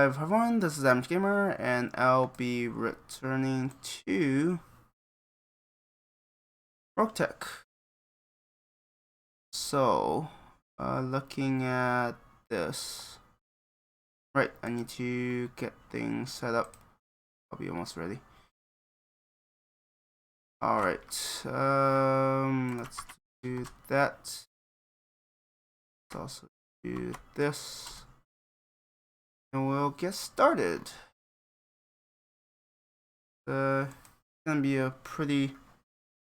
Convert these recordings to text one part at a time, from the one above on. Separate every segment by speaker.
Speaker 1: Hi everyone, this is Gamer, and I'll be returning to Roguetech. So, looking at this. Right, I need to get things set up. I'll be almost ready. Alright, let's do that. Let's also do this. And we'll get started. It's gonna be a pretty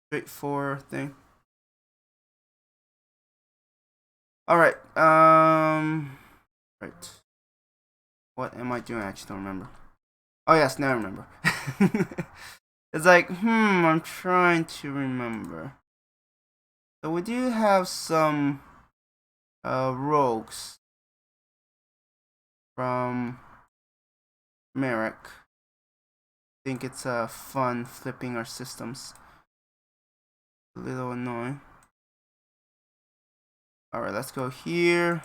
Speaker 1: straightforward thing. Alright, right. What am I doing? I actually don't remember. Oh yes, now I remember. It's like, I'm trying to remember. So we do have some rogues from Merrick. I think it's fun flipping our systems. A little annoying. Alright, let's go here.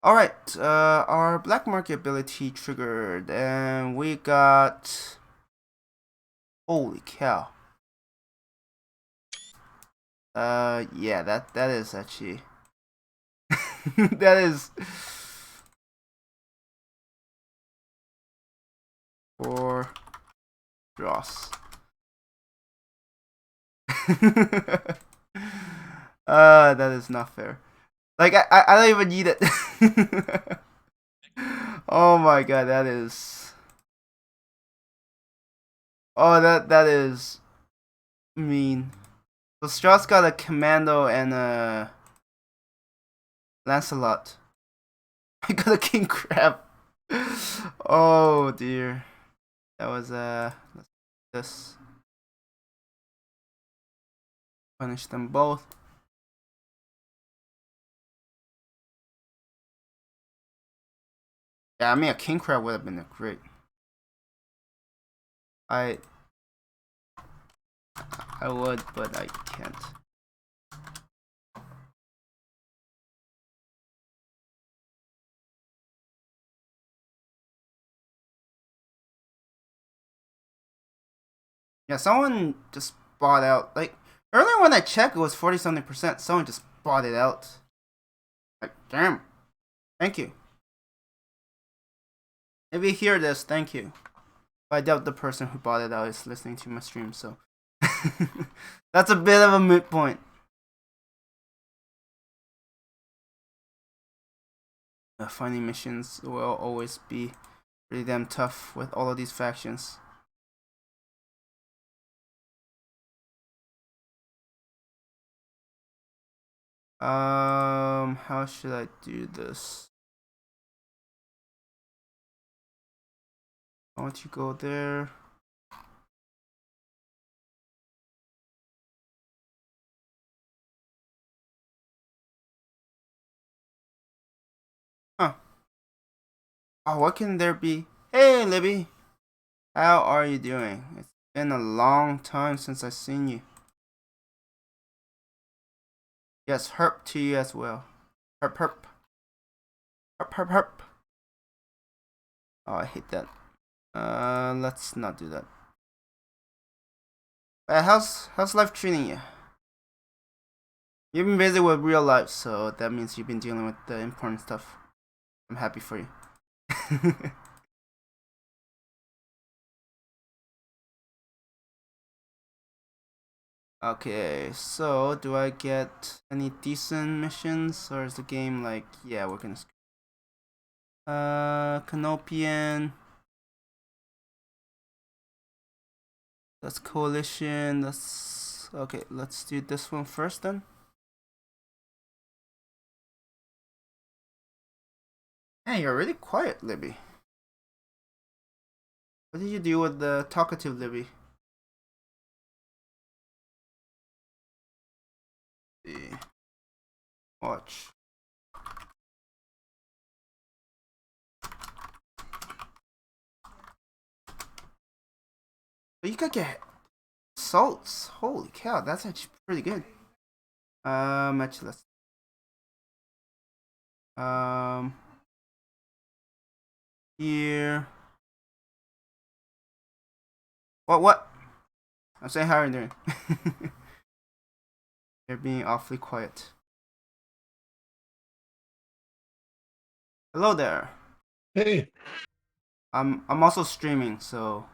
Speaker 1: Alright, our black market ability triggered, and we got... Holy cow. Yeah, that is actually... that is... For... Dross. That is not fair. Like, I don't even need it. Oh my god, that is... Oh, that is... mean. So Strauss got a Commando and a... Lancelot. I got a King Crab. Oh dear. That was, let's do this. Punish them both. Yeah, I mean, a King Crab would have been great. I would, but I can't. Yeah, someone just bought out. Like, earlier when I checked, it was 40-something%. Someone just bought it out. Like, damn. Thank you. If you hear this, thank you. I doubt the person who bought it out is listening to my stream, so. That's a bit of a moot point. Finding missions will always be pretty damn tough with all of these factions. How should I do this? I want you to go there. Huh. Oh, what can there be? Hey, Libby. How are you doing? It's been a long time since I've seen you. Yes, herp to you as well. Herp, herp. Herp, herp, herp. Oh, I hate that. Let's not do that. How's life treating you? You've been busy with real life, so that means you've been dealing with the important stuff. I'm happy for you. Okay, so do I get any decent missions, or is the game like, yeah, we're gonna... Canopian. That's coalition. That's okay. Let's do this one first then. Hey, you're really quiet, Libby. What did you do with the talkative Libby? Watch. But you could get salts. Holy cow, that's actually pretty good. Actually, Here. What? I'm saying how are you doing? You're being awfully quiet. Hello there.
Speaker 2: Hey.
Speaker 1: I'm also streaming, so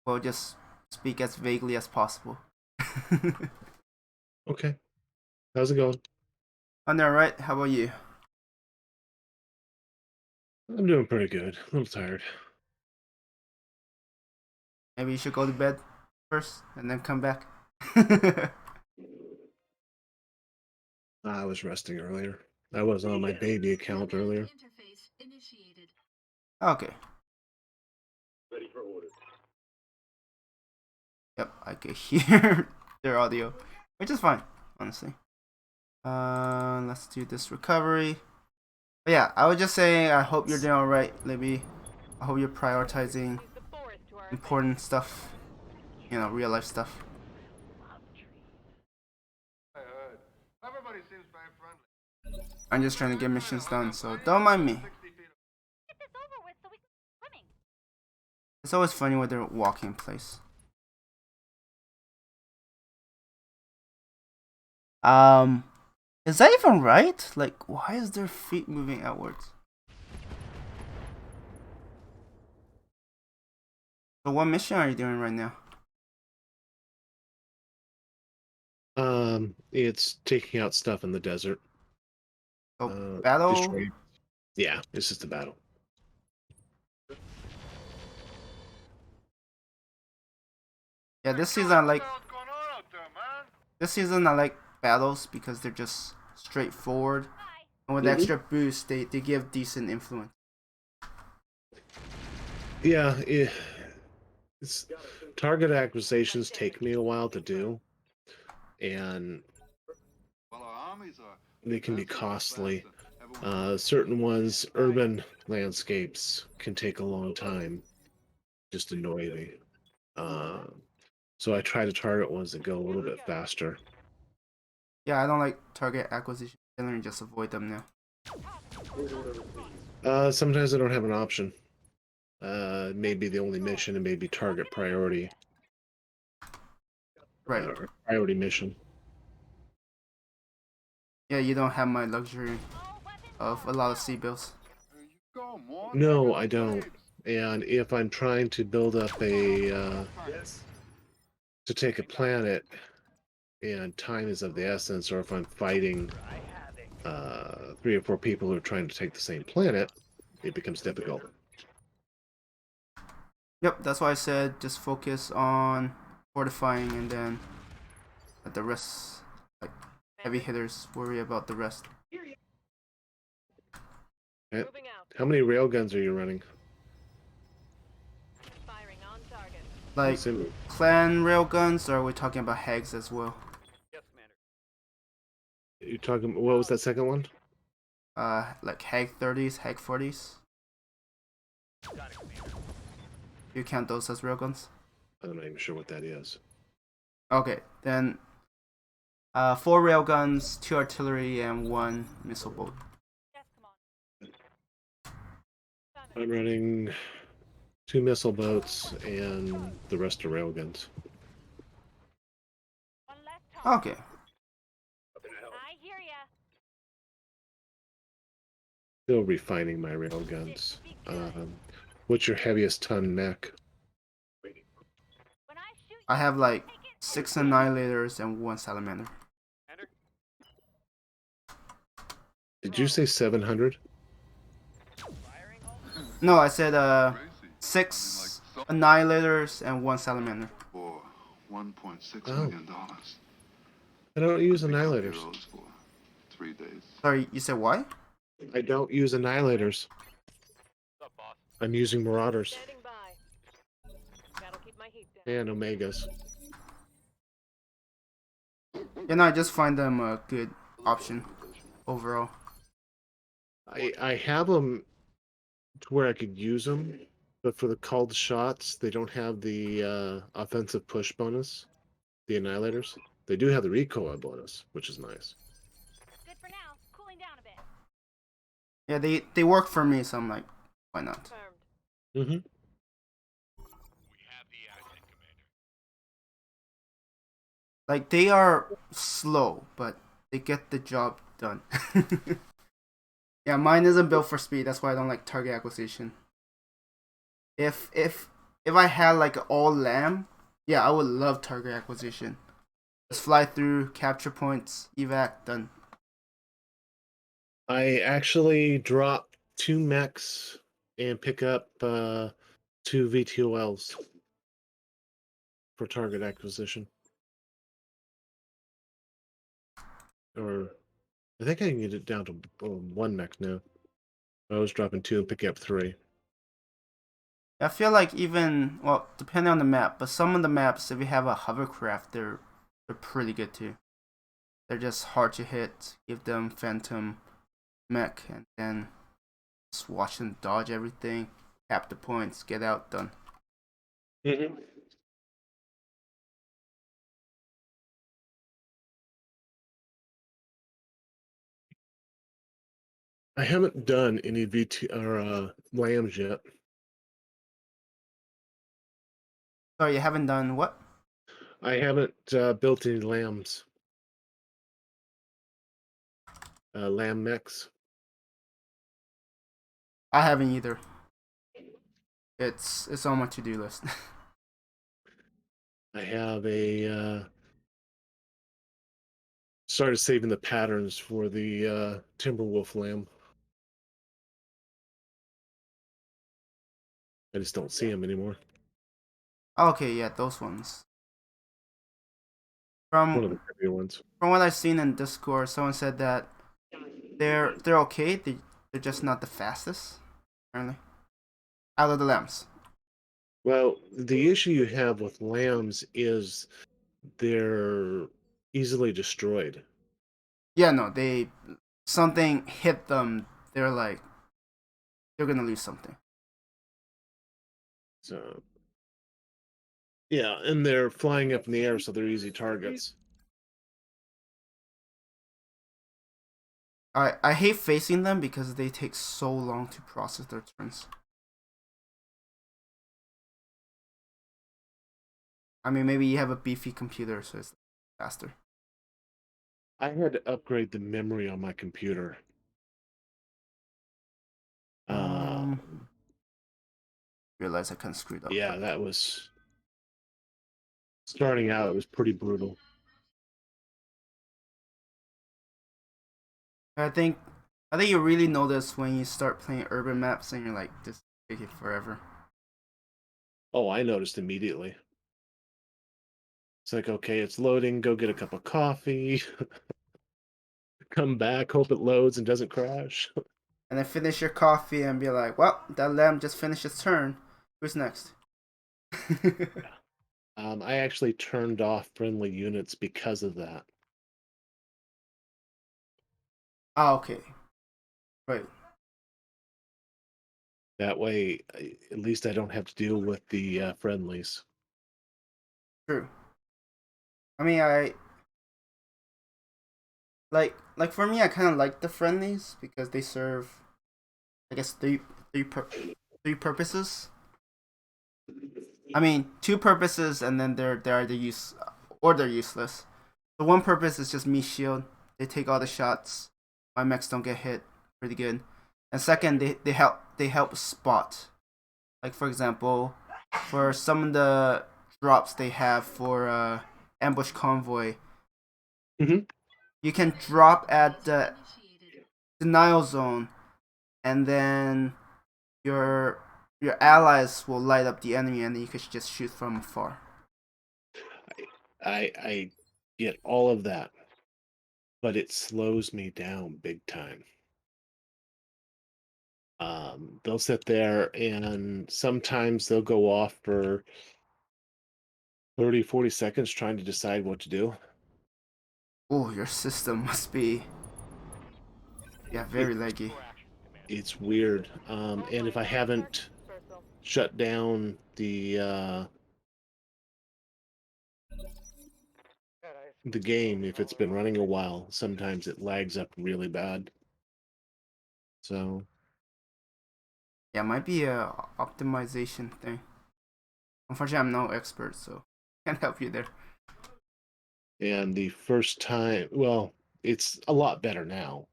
Speaker 1: we'll just speak as vaguely as possible.
Speaker 2: Okay. How's it going?
Speaker 1: I'm alright. How about you?
Speaker 2: I'm doing pretty good. A little tired.
Speaker 1: Maybe you should go to bed first and then come back.
Speaker 2: I was resting earlier. I was on my baby account earlier.
Speaker 1: Okay. Yep, I could hear their audio, which is fine, honestly. Let's do this recovery. But yeah, I was just saying, I hope you're doing alright, Libby. I hope you're prioritizing important stuff, you know, real life stuff. I'm just trying to get missions done, so don't mind me. It's always funny when they're walking in place. Is that even right? Like, why is their feet moving outwards? So what mission are you doing right now?
Speaker 2: It's taking out stuff in the desert.
Speaker 1: So battle?
Speaker 2: Destroy. Yeah, this is the battle.
Speaker 1: Yeah, this season I like battles because they're just straightforward. And with the extra boost, they give decent influence.
Speaker 2: Yeah, it's target acquisitions take me a while to do, and they can be costly. Certain ones, urban landscapes, can take a long time. Just annoy me. So I try to target ones that go a little bit faster.
Speaker 1: Yeah, I don't like target acquisition. Generally, just avoid them now.
Speaker 2: Sometimes I don't have an option. Maybe the only mission and maybe target priority.
Speaker 1: Right.
Speaker 2: Or priority mission.
Speaker 1: Yeah, you don't have my luxury of a lot of C-bills.
Speaker 2: No, I don't. And if I'm trying to build up a to take a planet, and time is of the essence, or if I'm fighting 3 or 4 people who are trying to take the same planet, it becomes difficult.
Speaker 1: Yep, that's why I said just focus on fortifying and then let the rest, like heavy hitters, worry about the rest.
Speaker 2: How many railguns are you running?
Speaker 1: Like clan railguns, or are we talking about hags as well?
Speaker 2: You talking? What was that second one?
Speaker 1: Like hag 30s, hag 40s. You count those as railguns?
Speaker 2: I'm not even sure what that is.
Speaker 1: Okay, then 4 railguns, 2 artillery, and 1 missile boat.
Speaker 2: I'm running 2 missile boats and the rest are railguns.
Speaker 1: Okay.
Speaker 2: Still refining my railguns. What's your heaviest ton mech?
Speaker 1: I have like 6 annihilators and 1 salamander.
Speaker 2: Did you say 700?
Speaker 1: No, I said 6 annihilators and 1 salamander.
Speaker 3: For $1.6 million.
Speaker 2: I don't use annihilators.
Speaker 3: For 3 days.
Speaker 1: Sorry, you said why?
Speaker 2: I don't use annihilators. I'm using marauders and omegas.
Speaker 1: Yeah, no, I just find them a good option overall.
Speaker 2: I have them to where I could use them, but for the called shots, they don't have the offensive push bonus. The annihilators. They do have the recoil bonus, which is nice.
Speaker 1: Yeah, they work for me, so I'm like, why not?
Speaker 2: Mm-hmm.
Speaker 1: Like they are slow, but they get the job done. Yeah, mine isn't built for speed. That's why I don't like target acquisition. If if if I had like all lamb, yeah, I would love target acquisition. Just fly through, capture points, evac, done.
Speaker 2: I actually drop 2 mechs and pick up 2 VTOLs for target acquisition. Or I think I can get it down to 1 mech now. I was dropping 2 and picking up 3.
Speaker 1: I feel like even well, depending on the map, but some of the maps, if you have a hovercraft, they're pretty good too. They're just hard to hit. Give them phantom mech, and then just watch them dodge everything, cap the points, get out, done.
Speaker 2: Mm-hmm. I haven't done any VT or lambs yet.
Speaker 1: Sorry, you haven't done what?
Speaker 2: I haven't built any lambs. Lamb mechs.
Speaker 1: I haven't either. It's on my to-do list.
Speaker 2: I have started saving the patterns for the Timberwolf lamb. I just don't see them anymore.
Speaker 1: Okay, yeah, those ones.
Speaker 2: One of the
Speaker 1: From
Speaker 2: heavier ones.
Speaker 1: from what I've seen in Discord, someone said that they're okay. They're just not the fastest, apparently. Out of the lamps.
Speaker 2: Well, the issue you have with lambs is they're easily destroyed.
Speaker 1: Yeah, no, they something hit them. They're like they're gonna lose something.
Speaker 2: So yeah, and they're flying up in the air, so they're easy targets.
Speaker 1: I hate facing them because they take so long to process their turns. I mean, maybe you have a beefy computer, so it's faster.
Speaker 2: I had to upgrade the memory on my computer. Uh,
Speaker 1: Realize I kind of screwed up.
Speaker 2: yeah, that was starting out. It was pretty brutal.
Speaker 1: I think you really notice when you start playing urban maps and you're like, this is taking forever.
Speaker 2: Oh, I noticed immediately. It's like, okay, it's loading. Go get a cup of coffee. Come back. Hope it loads and doesn't crash.
Speaker 1: And then finish your coffee and be like, well, that lamb just finished its turn. Who's next?
Speaker 2: I actually turned off friendly units because of that.
Speaker 1: Ah, okay. Right.
Speaker 2: That way, at least I don't have to deal with the friendlies.
Speaker 1: True. I mean, I like for me, I kind of like the friendlies because they serve, I guess, three purposes. I mean, two purposes, and then they're either use or they're useless. The one purpose is just me shield. They take all the shots. My mechs don't get hit. Pretty good. And second, they help spot. Like for example, for some of the drops they have for ambush convoy,
Speaker 2: Mm-hmm.
Speaker 1: you can drop at the denial zone, and then your your allies will light up the enemy, and then you can just shoot from afar.
Speaker 2: I get all of that, but it slows me down big time. They'll sit there and sometimes they'll go off for 30, 40 seconds trying to decide what to do.
Speaker 1: Oh, your system must be yeah
Speaker 2: It,
Speaker 1: very leggy.
Speaker 2: it's weird. And if I haven't shut down the game, if it's been running a while, sometimes it lags up really bad. So
Speaker 1: Yeah, it might be a optimization thing. Unfortunately, I'm no expert, so can't help you there.
Speaker 2: and the first time, well, it's a lot better now.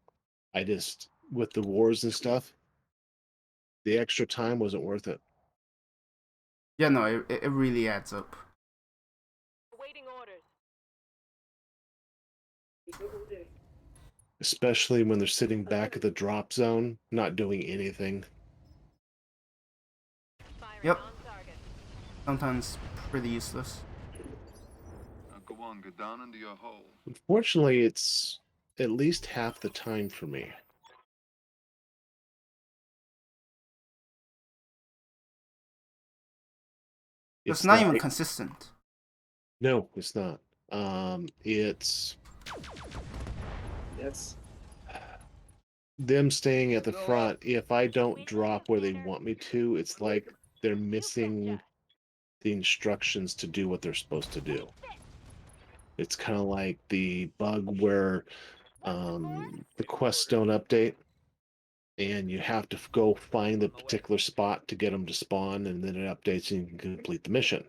Speaker 2: I just, with the wars and stuff, the extra time wasn't worth it.
Speaker 1: Yeah, no, it really adds up.
Speaker 4: Awaiting orders.
Speaker 2: Especially when they're sitting back at the drop zone, not doing anything.
Speaker 4: Firing
Speaker 1: Yep.
Speaker 4: on target.
Speaker 1: Sometimes pretty useless.
Speaker 3: Now go on, get down into your hole.
Speaker 2: Unfortunately, it's at least half the time for me.
Speaker 1: It's not even
Speaker 2: like-
Speaker 1: consistent.
Speaker 2: No, it's not. It's them staying at the front. If I don't drop where they want me to, it's like they're missing the instructions to do what they're supposed to do. It's kind of like the bug where the quests don't update, and you have to go find the particular spot to get them to spawn, and then it updates and you can complete the mission.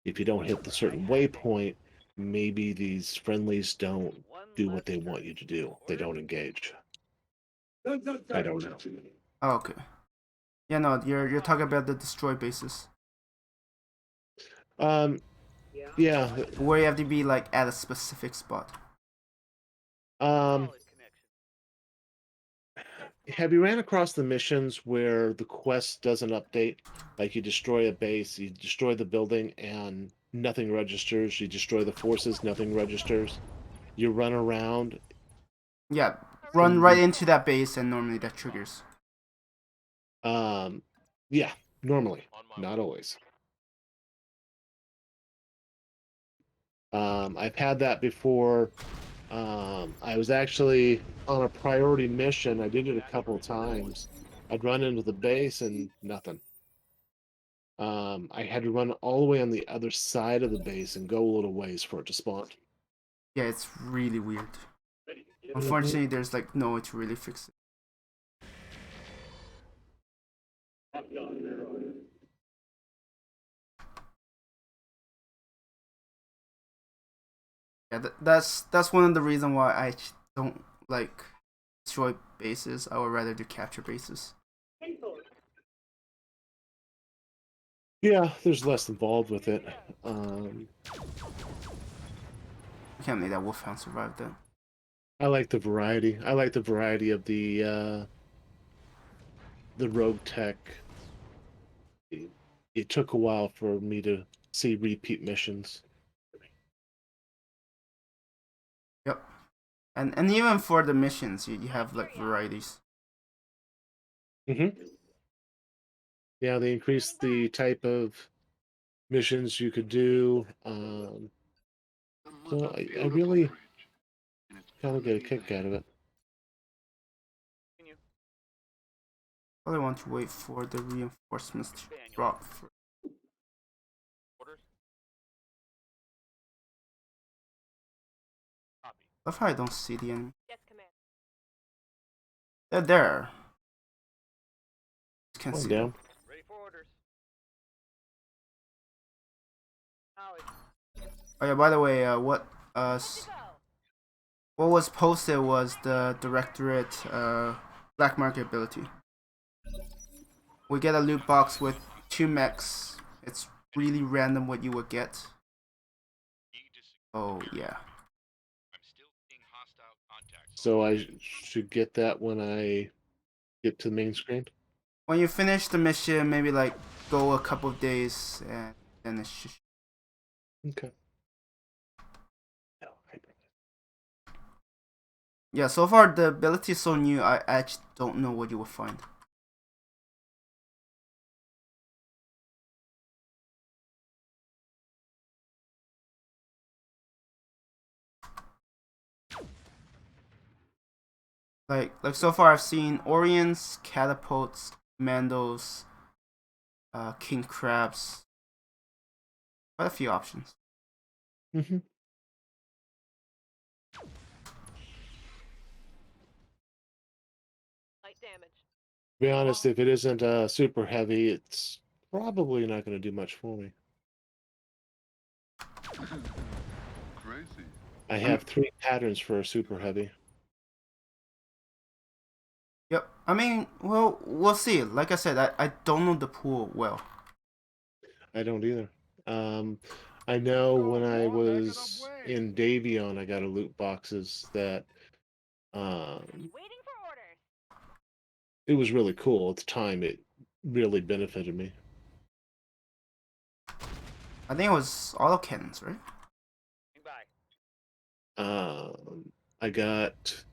Speaker 2: If you don't hit the certain waypoint, maybe these friendlies don't do what they want you to do. They don't engage. I don't know.
Speaker 1: Oh, okay. Yeah, no, you're talking about the destroy bases
Speaker 2: Yeah.
Speaker 1: where you have to be like at a specific spot.
Speaker 2: Have you ran across the missions where the quest doesn't update? Like you destroy a base, you destroy the building, and nothing registers. You destroy the forces, nothing registers. You run around.
Speaker 1: Yeah, run right into that base, and normally that triggers.
Speaker 2: Yeah, normally, not always. I've had that before. I was actually on a priority mission. I did it a couple of times. I'd run into the base and nothing. I had to run all the way on the other side of the base and go a little ways for it to spawn.
Speaker 1: Yeah, it's really weird. Unfortunately, there's like no way to really fix it. Yeah, that's one of the reasons why I don't like destroy bases. I would rather do capture bases.
Speaker 2: Yeah, there's less involved with it.
Speaker 1: I can't believe that Wolfhound survived that.
Speaker 2: I like the variety. I like the variety of the Roguetech. It took a while for me to see repeat missions.
Speaker 1: Yep. And even for the missions, you have like varieties.
Speaker 2: Yeah, they increased the type of missions you could do. So I really kind of get a kick out of it.
Speaker 1: Probably want to wait for the reinforcements to drop. That's how I don't see the enemy.
Speaker 4: Yes, command.
Speaker 1: They're there. Just can't
Speaker 2: One
Speaker 1: see
Speaker 2: down.
Speaker 1: them.
Speaker 4: Ready for orders.
Speaker 1: Oh yeah, by the way, what was posted was the Directorate Black Market ability. We get a loot box with 2 mechs. It's really random what you would get. Oh yeah.
Speaker 2: So I should get that when I get to the main screen.
Speaker 1: When you finish the mission, maybe like go a couple of days and then it's just...
Speaker 2: Okay.
Speaker 1: Yeah, so far the ability is so new, I actually don't know what you will find. Like so far I've seen Orions, Catapults, Mandos, King Crabs. Quite a few options.
Speaker 4: Light damage.
Speaker 2: be honest, if it isn't super heavy, it's probably not going to do much for me.
Speaker 3: Crazy.
Speaker 2: I have 3 patterns for a super heavy.
Speaker 1: Yep. I mean, well, we'll see. Like I said, I don't know the pool well.
Speaker 2: I don't either. I know when I was in Davion, I got a loot boxes that
Speaker 4: Waiting for orders.
Speaker 2: it was really cool at the time. It really benefited me.
Speaker 1: I think it was autocannons, right?
Speaker 2: I got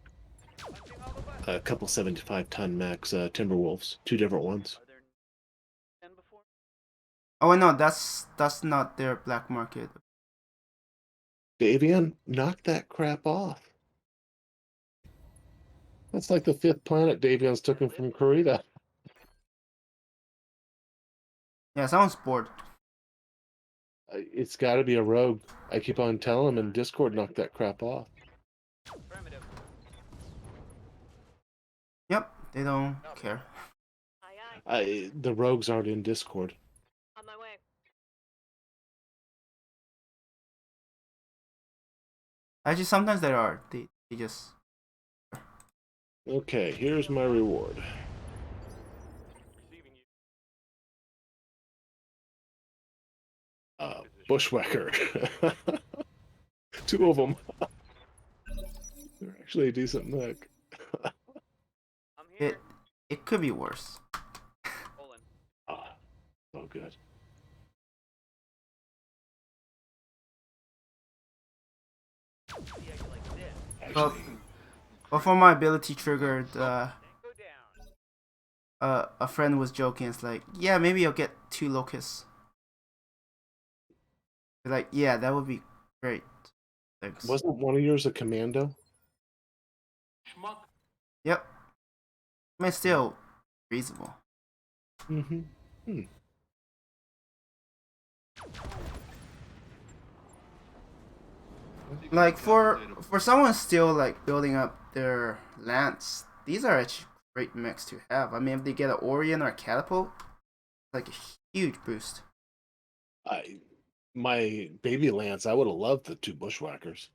Speaker 2: a couple 75-ton Mechs, Timberwolves, 2 different ones.
Speaker 1: Oh wait, no, that's not their black market.
Speaker 2: Davion, knock that crap off. That's like the 5th planet Davion's taken from Korea.
Speaker 1: Yeah, someone's bored.
Speaker 2: It's got to be a rogue. I keep on telling them in Discord, knock that crap off.
Speaker 1: Yep, they don't care.
Speaker 4: Aye, aye.
Speaker 2: The rogues aren't in Discord.
Speaker 4: On my way.
Speaker 1: Actually, sometimes they are. They just.
Speaker 2: Okay, here's my reward. Bushwhacker. 2 of them. They're actually a decent mech.
Speaker 1: It could be worse.
Speaker 2: Oh good.
Speaker 1: Well,
Speaker 2: Actually,
Speaker 1: before my ability triggered, a friend was joking. It's like, yeah, maybe I'll get 2 locusts. They're like, yeah, that would be great. Thanks.
Speaker 2: wasn't one of yours a commando?
Speaker 1: Yep. I mean, still reasonable.
Speaker 2: Mm-hmm.
Speaker 1: Like for someone still like building up their lance, these are actually great mechs to have. I mean, if they get an Orion or a catapult, like a huge boost.
Speaker 2: My baby lance, I would have loved the 2 bushwhackers.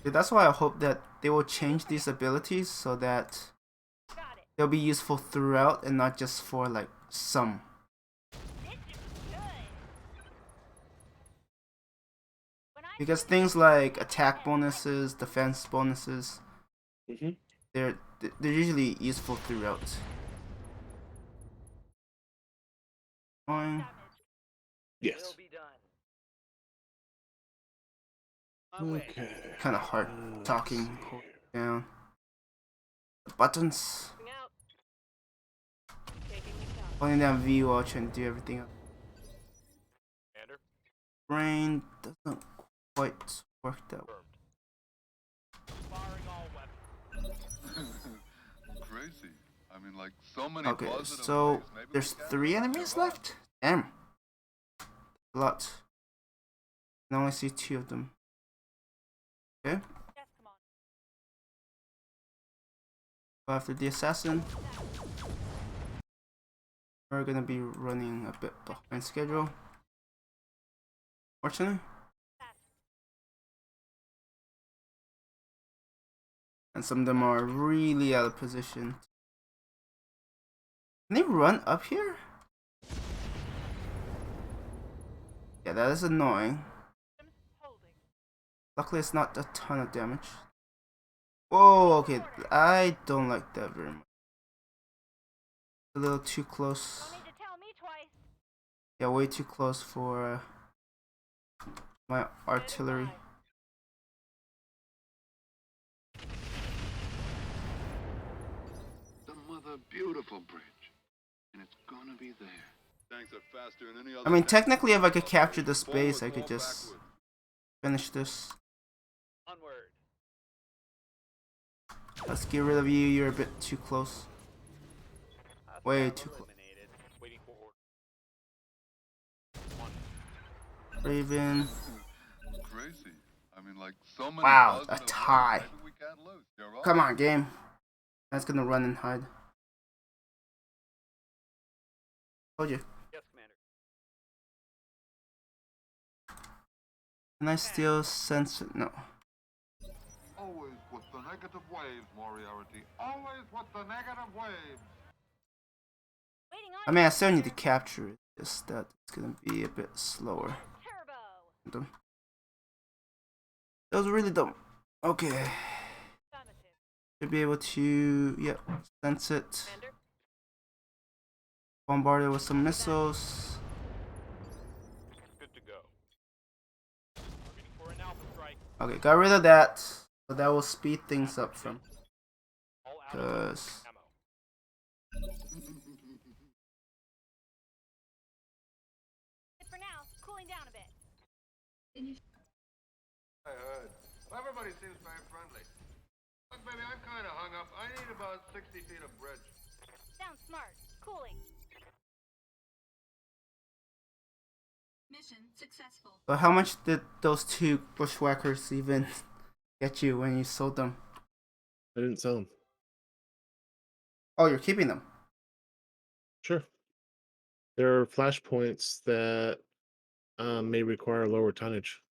Speaker 1: Dude, that's why I hope that they will change these abilities so that they'll be useful throughout and not just for like some. Because things like attack bonuses, defense bonuses, they're usually useful throughout.
Speaker 2: Yes. Okay.
Speaker 1: Kind of hard talking. Hold down the buttons. Holding down V while trying to do everything else. Brain doesn't quite work that way.
Speaker 3: Crazy. I mean, like so many.
Speaker 1: Okay,
Speaker 3: positive
Speaker 1: so
Speaker 3: ways. Maybe
Speaker 1: there's
Speaker 3: we can
Speaker 1: 3 enemies left? Damn. A lot. I only see 2 of them. Okay. Go after the assassin. We're gonna be running a bit behind schedule. Fortunately. And some of them are really out of position. Can they run up here? Yeah, that is annoying. Luckily it's not a ton of damage. Whoa, okay, I don't like that very much. A little too close. Yeah, way too close for my artillery.
Speaker 3: The mother beautiful bridge, and it's gonna be there. Tanks are faster than any other.
Speaker 1: I mean, technically, if I could capture the space, I could just finish this. Let's get rid of you. You're a bit too close. Way too close. Raven.
Speaker 3: Crazy. I mean, like so many
Speaker 1: Wow, a
Speaker 3: positive
Speaker 1: tie.
Speaker 3: ways. Maybe we can't lose. You're right.
Speaker 1: Come on, game. That's gonna run and hide. Told you.
Speaker 5: Yes, Commander.
Speaker 1: Can I still sense it? No.
Speaker 3: Always with the negative waves, Moriarty. Always with the negative waves.
Speaker 4: Waiting on
Speaker 1: I mean, I
Speaker 4: you,
Speaker 1: still need to
Speaker 4: Commander.
Speaker 1: capture it. Just that it's gonna be a bit slower.
Speaker 4: Turbo.
Speaker 1: Dumb. That was really dumb. Okay.
Speaker 4: Affirmative.
Speaker 1: Should be able to, yep, sense it.
Speaker 4: Commander.
Speaker 1: Bombard it with some missiles.
Speaker 5: Good to go. Ready for an alpha strike.
Speaker 1: Okay, got rid of that. So that will speed things up from.
Speaker 5: All out
Speaker 1: Cause
Speaker 5: ammo.
Speaker 4: Good for now. Cooling down a bit.
Speaker 3: I heard. Everybody seems very friendly. Look, baby, I'm kind of hung up. I need about 60 feet of bridge.
Speaker 4: Sounds smart. Cooling.
Speaker 6: Mission successful.
Speaker 1: so how much did those two bushwhackers even get you when you sold them?
Speaker 2: I didn't sell them.
Speaker 1: Oh, you're keeping them.
Speaker 2: Sure. There are flashpoints that may require lower tonnage.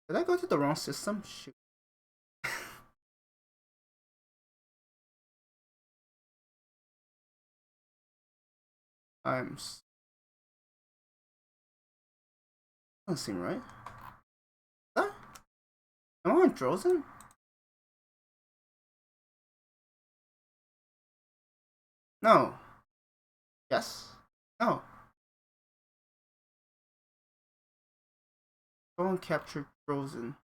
Speaker 1: Did I go to the wrong system? Shoot. Doesn't seem right. Huh? Am I on Drozen? No. Yes. No. Someone captured Frozen.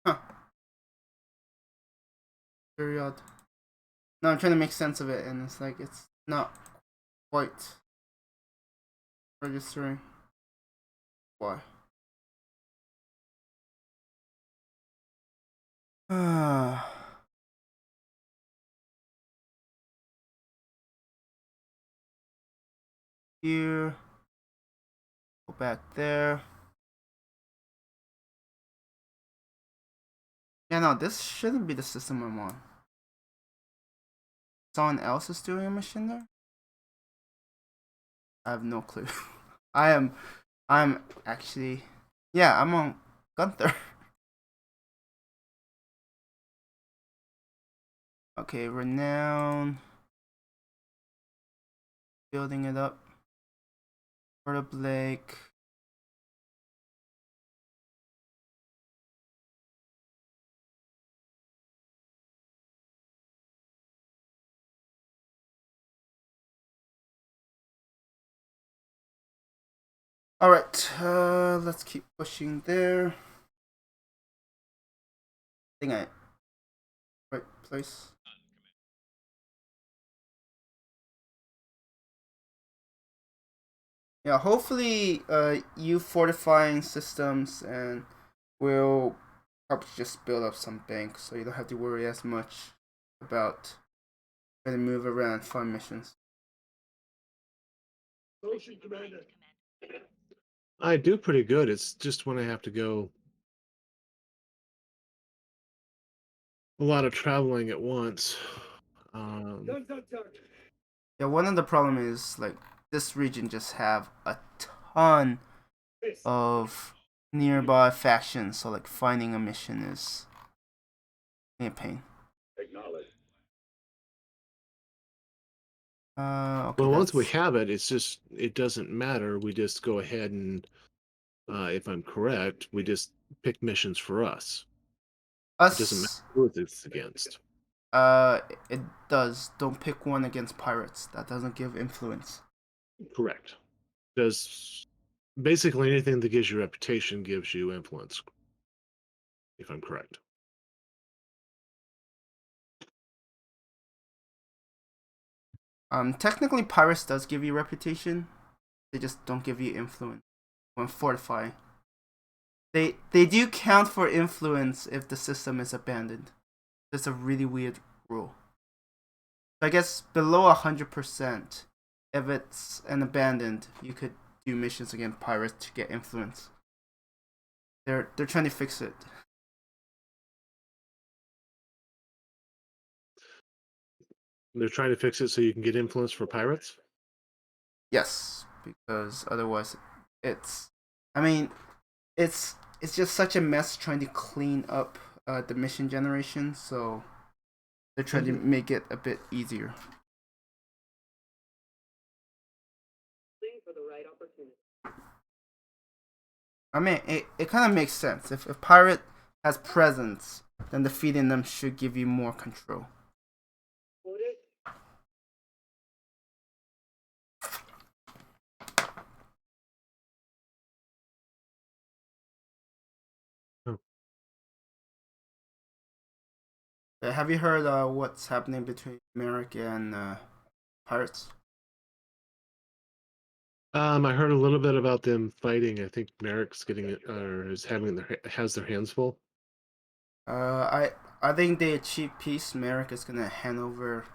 Speaker 1: Huh. Very odd. No, I'm trying to make sense of it, and it's like it's not quite registering. Why? Here. Go back there. Yeah, no, this shouldn't be the system I'm on. Someone else is doing a mission there? I have no clue. I'm actually, yeah, I'm on Gunther. Okay, Renown. Building it up. For the Blake. Alright, let's keep pushing there. I think I right place. Yeah, hopefully you fortifying systems and will help just build up some banks so you don't have to worry as much about trying to move around and find missions.
Speaker 2: I do pretty good. It's just when I have to go a lot of traveling at once.
Speaker 1: Yeah, one of the problem is like this region just have a ton of nearby factions, so like finding a mission is a pain. Okay,
Speaker 2: Well, once we have it, it's just it doesn't matter. We just go ahead and, if I'm correct, we just pick missions for us. It doesn't matter
Speaker 1: us.
Speaker 2: who it's against.
Speaker 1: It does. Don't pick one against pirates. That doesn't give influence.
Speaker 2: Correct. Because basically anything that gives you reputation gives you influence, if I'm correct.
Speaker 1: Technically, pirates does give you reputation. They just don't give you influence when fortifying. They do count for influence if the system is abandoned. That's a really weird rule. I guess below 100%, if it's an abandoned, you could do missions against pirates to get influence. They're trying to fix it.
Speaker 2: They're trying to fix it so you can get influence for pirates?
Speaker 1: Yes, because otherwise it's it's just such a mess trying to clean up the mission generation, so they're trying to make it a bit easier. I mean, it kind of makes sense. If a pirate has presence, then defeating them should give you more control.
Speaker 2: Oh.
Speaker 1: Have you heard what's happening between Merrick and pirates?
Speaker 2: I heard a little bit about them fighting. I think Merrick's getting it, or has their hands full.
Speaker 1: I think they achieved peace. Merrick is gonna hand over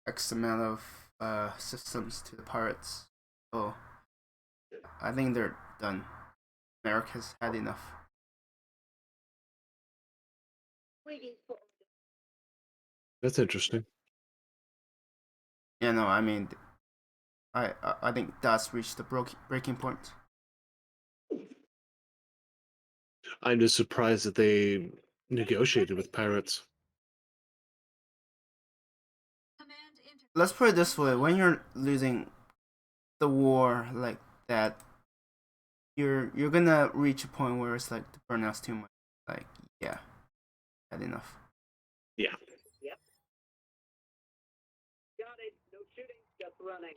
Speaker 1: X amount of systems to the pirates. So I think they're done. Merrick has had enough.
Speaker 2: That's interesting.
Speaker 1: Yeah, no, I mean, I think that's reached the breaking point.
Speaker 2: I'm just surprised that they negotiated with pirates.
Speaker 1: Let's put it this way: when you're losing the war like that, you're gonna reach a point where it's like the burnout's too much. Like, yeah, had enough.
Speaker 2: Yeah.
Speaker 7: Yep. Got it. No shooting, just running.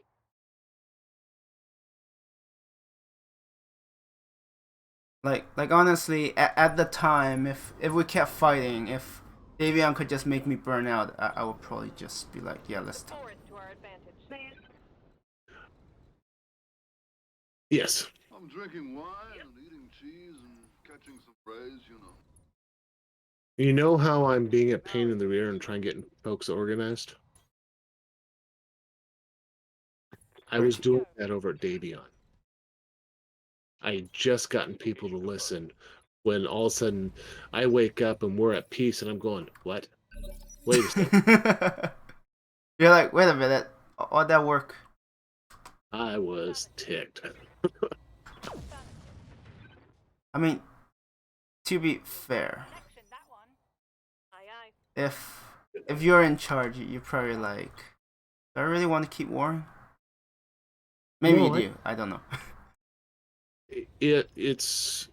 Speaker 1: Like honestly, at the time, if we kept fighting, if Davion could just make me burn out, I would probably just be like, yeah, let's talk.
Speaker 4: Forward to our advantage.
Speaker 2: Yes.
Speaker 3: I'm drinking wine and eating cheese and catching some rays, you know.
Speaker 2: You know how I'm being a pain in the rear and trying to get folks organized? I was doing that over at Davion. I had just gotten people to listen when all of a sudden I wake up and we're at peace and I'm going, what? Wait a second.
Speaker 1: You're like, wait a minute, all that work.
Speaker 2: I was ticked.
Speaker 1: I mean, to be fair,
Speaker 4: Action, that one. Aye, aye.
Speaker 1: if you're in charge, you're probably like, do I really want to keep warring? Maybe
Speaker 2: No,
Speaker 1: you do. I don't know.
Speaker 2: It's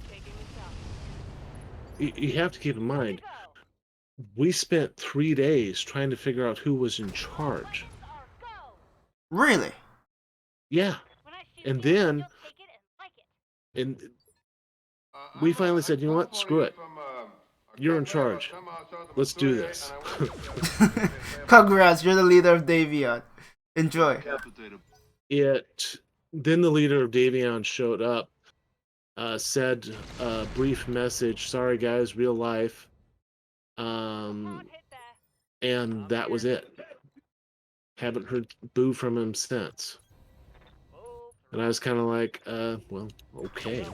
Speaker 4: Taking this up.
Speaker 2: you have to keep in mind,
Speaker 4: Go.
Speaker 2: we spent 3 days trying to figure out who was in charge.
Speaker 4: Are go.
Speaker 1: Really?
Speaker 2: Yeah.
Speaker 4: When I shoot
Speaker 2: And
Speaker 4: you,
Speaker 2: then-
Speaker 4: you'll take it and like it.
Speaker 2: And we finally said, you know what, screw it. You're in charge. Let's do this.
Speaker 1: Congrats, you're the leader of Davion. Enjoy.
Speaker 2: Then the leader of Davion showed up, said a brief message, sorry guys, real life.
Speaker 4: Hard hit there.
Speaker 2: And that was it. Haven't heard boo from him since. And I was kind of like, well, okay.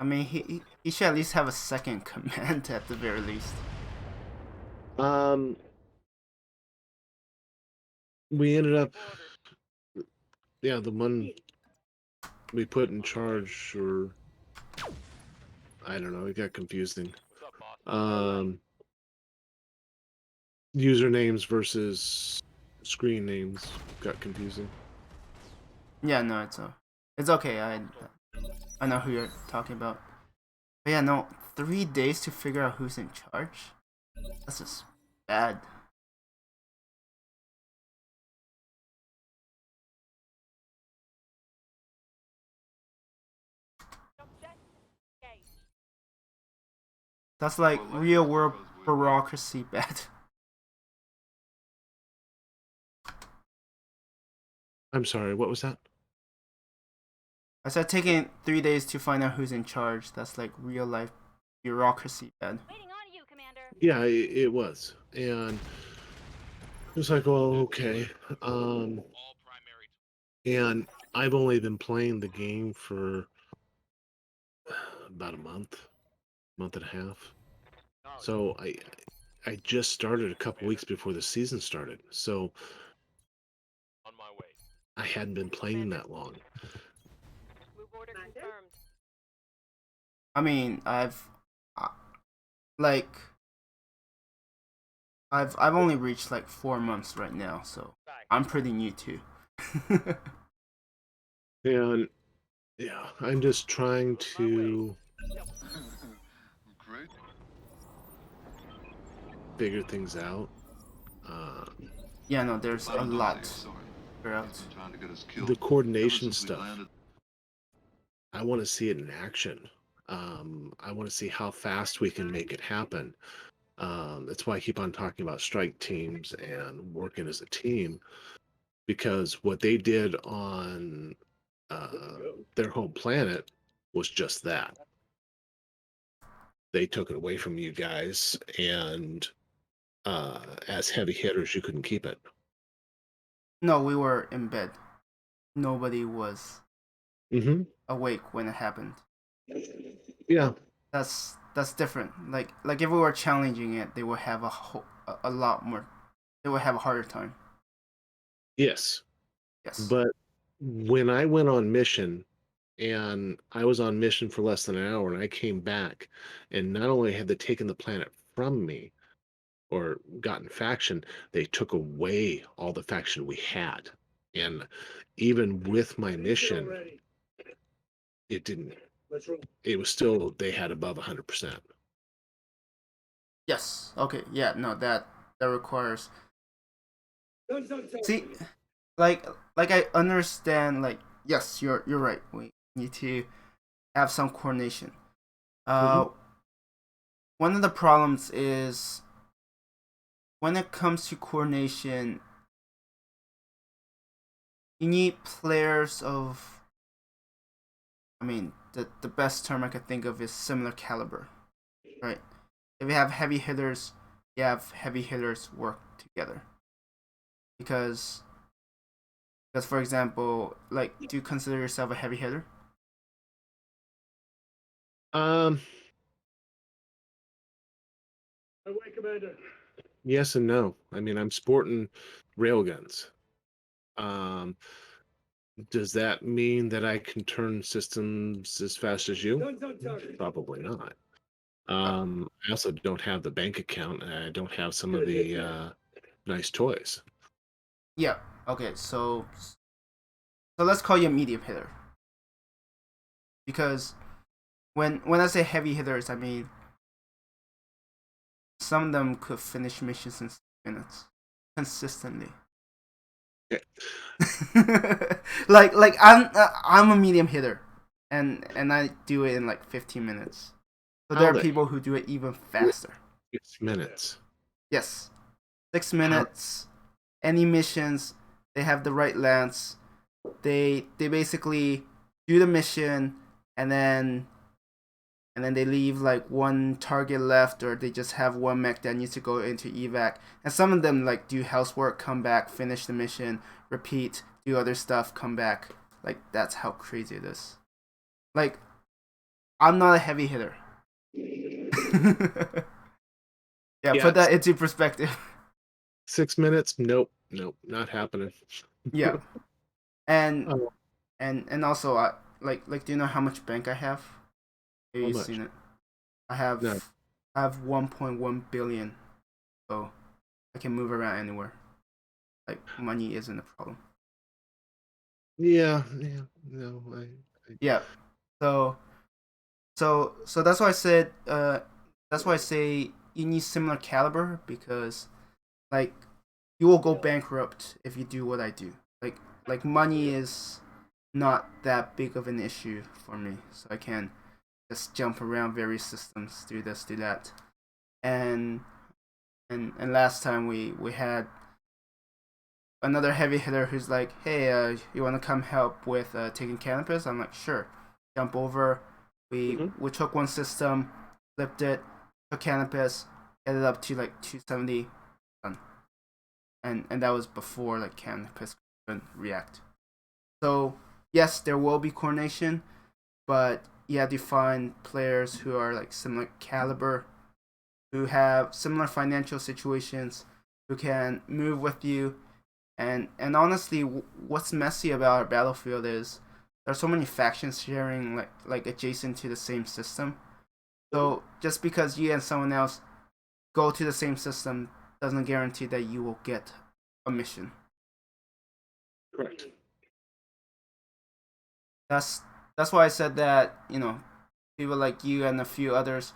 Speaker 1: I mean, he should at least have a second command at the very least.
Speaker 2: We ended up, yeah, the one we put in charge, or I don't know, it got confusing. Usernames versus screen names got confusing.
Speaker 1: Yeah, no, it's okay. I know who you're talking about. But yeah, no, 3 days to figure out who's in charge? That's just bad. That's like real world bureaucracy bad.
Speaker 2: I'm sorry, what was that?
Speaker 1: I said taking 3 days to find out who's in charge. That's like real life bureaucracy, man.
Speaker 4: Waiting on you, Commander.
Speaker 2: Yeah, it was. And it was like, well, okay.
Speaker 5: All primary
Speaker 2: And I've only been playing the game for about a month and a half. So I just started a couple weeks before the season started. So
Speaker 5: on my way.
Speaker 2: I hadn't been playing that long.
Speaker 4: Move order confirmed.
Speaker 1: I mean, uh, like I've only reached like 4 months right now, so I'm pretty new too.
Speaker 2: And yeah, I'm just trying to
Speaker 3: Great.
Speaker 2: figure things out.
Speaker 1: Yeah, no, there's a lot
Speaker 3: Sorry.
Speaker 1: figure out.
Speaker 3: Trying to get us killed.
Speaker 2: The coordination
Speaker 3: Ever since we
Speaker 2: stuff.
Speaker 3: landed.
Speaker 2: I want to see it in action. I want to see how fast we can make it happen. That's why I keep on talking about strike teams and working as a team, because what they did on their home planet was just that. They took it away from you guys, and as heavy hitters, you couldn't keep it.
Speaker 1: No, we were in bed. Nobody was
Speaker 2: Mm-hmm.
Speaker 1: awake when it happened.
Speaker 2: Yeah.
Speaker 1: That's different. Like if we were challenging it, they would have a lot more. They would have a harder time.
Speaker 2: Yes.
Speaker 1: Yes.
Speaker 2: But when I went on mission, and I was on mission for less than an hour, and I came back, and not only had they taken the planet from me or gotten faction, they took away all the faction we had. And even with my mission, it didn't. It was still, they had above 100%.
Speaker 1: Yes. Okay. Yeah. No. That requires. See, like I understand. Like yes, you're right. We need to have some coordination.
Speaker 2: Mhm.
Speaker 1: One of the problems is when it comes to coordination, you need players of. I mean, the best term I could think of is similar caliber, right? If you have heavy hitters, you have heavy hitters work together. Because, for example, like, do you consider yourself a heavy hitter?
Speaker 2: Um, yes and no. I mean, I'm sporting railguns. Um, does that mean that I can turn systems as fast as you? Probably not. I also don't have the bank account, and I don't have some of the nice toys.
Speaker 1: Yeah. Okay. So let's call you a medium hitter. Because when I say heavy hitters, I mean some of them could finish missions in 6 minutes consistently.
Speaker 2: Okay.
Speaker 1: like I'm a medium hitter, and I do it in like 15 minutes. So there
Speaker 2: How
Speaker 1: are
Speaker 2: the
Speaker 1: people who do it even faster.
Speaker 2: 6 minutes?
Speaker 1: Yes, six
Speaker 2: How?
Speaker 1: minutes. Any missions, they have the right lance. They basically do the mission, and then they leave like one target left, or they just have one mech that needs to go into evac. And some of them like do housework, come back, finish the mission, repeat, do other stuff, come back. Like that's how crazy it is. Like I'm not a heavy hitter. Yeah,
Speaker 2: Yeah,
Speaker 1: put that into perspective.
Speaker 2: 6 minutes? Nope, nope, not happening.
Speaker 1: Yeah, and
Speaker 2: Oh,
Speaker 1: and also I like do you know how much bank I have? Have
Speaker 2: how
Speaker 1: you
Speaker 2: much?
Speaker 1: seen it? I
Speaker 2: No.
Speaker 1: have 1.1 billion, so I can move around anywhere. Like money isn't a problem.
Speaker 2: Yeah, yeah, no,
Speaker 1: Yeah. So so that's why I said that's why I say you need similar caliber, because like you will go bankrupt if you do what I do. Like money is not that big of an issue for me, so I can just jump around various systems, do this, do that. And and last time we had another heavy hitter who's like, hey, you want to come help with taking Canopus? I'm like, sure. Jump over. We took one system, flipped it, took Canopus, headed up to like 270, done. And that was before like Canopus couldn't react. So yes, there will be coordination, but you have to find players who are like similar caliber, who have similar financial situations, who can move with you. And honestly, what's messy about our battlefield is there's so many factions sharing like adjacent to the same system. So just because you and someone else go to the same system doesn't guarantee that you will get a mission.
Speaker 2: Correct.
Speaker 1: That's why I said that, you know, people like you and a few others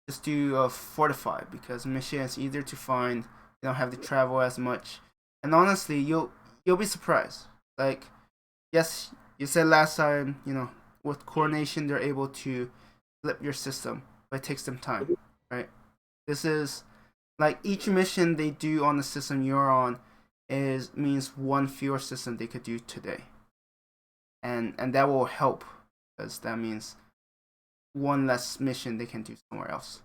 Speaker 1: just do fortify, because mission is easier to find. You don't have to travel as much, and honestly, you'll be surprised. Like, yes, you said last time, you know, with coordination they're able to flip your system, but it takes them time, right? This is like each mission they do on the system you're on means one fewer system they could do today, and that will help, because that means one less mission they can do somewhere else.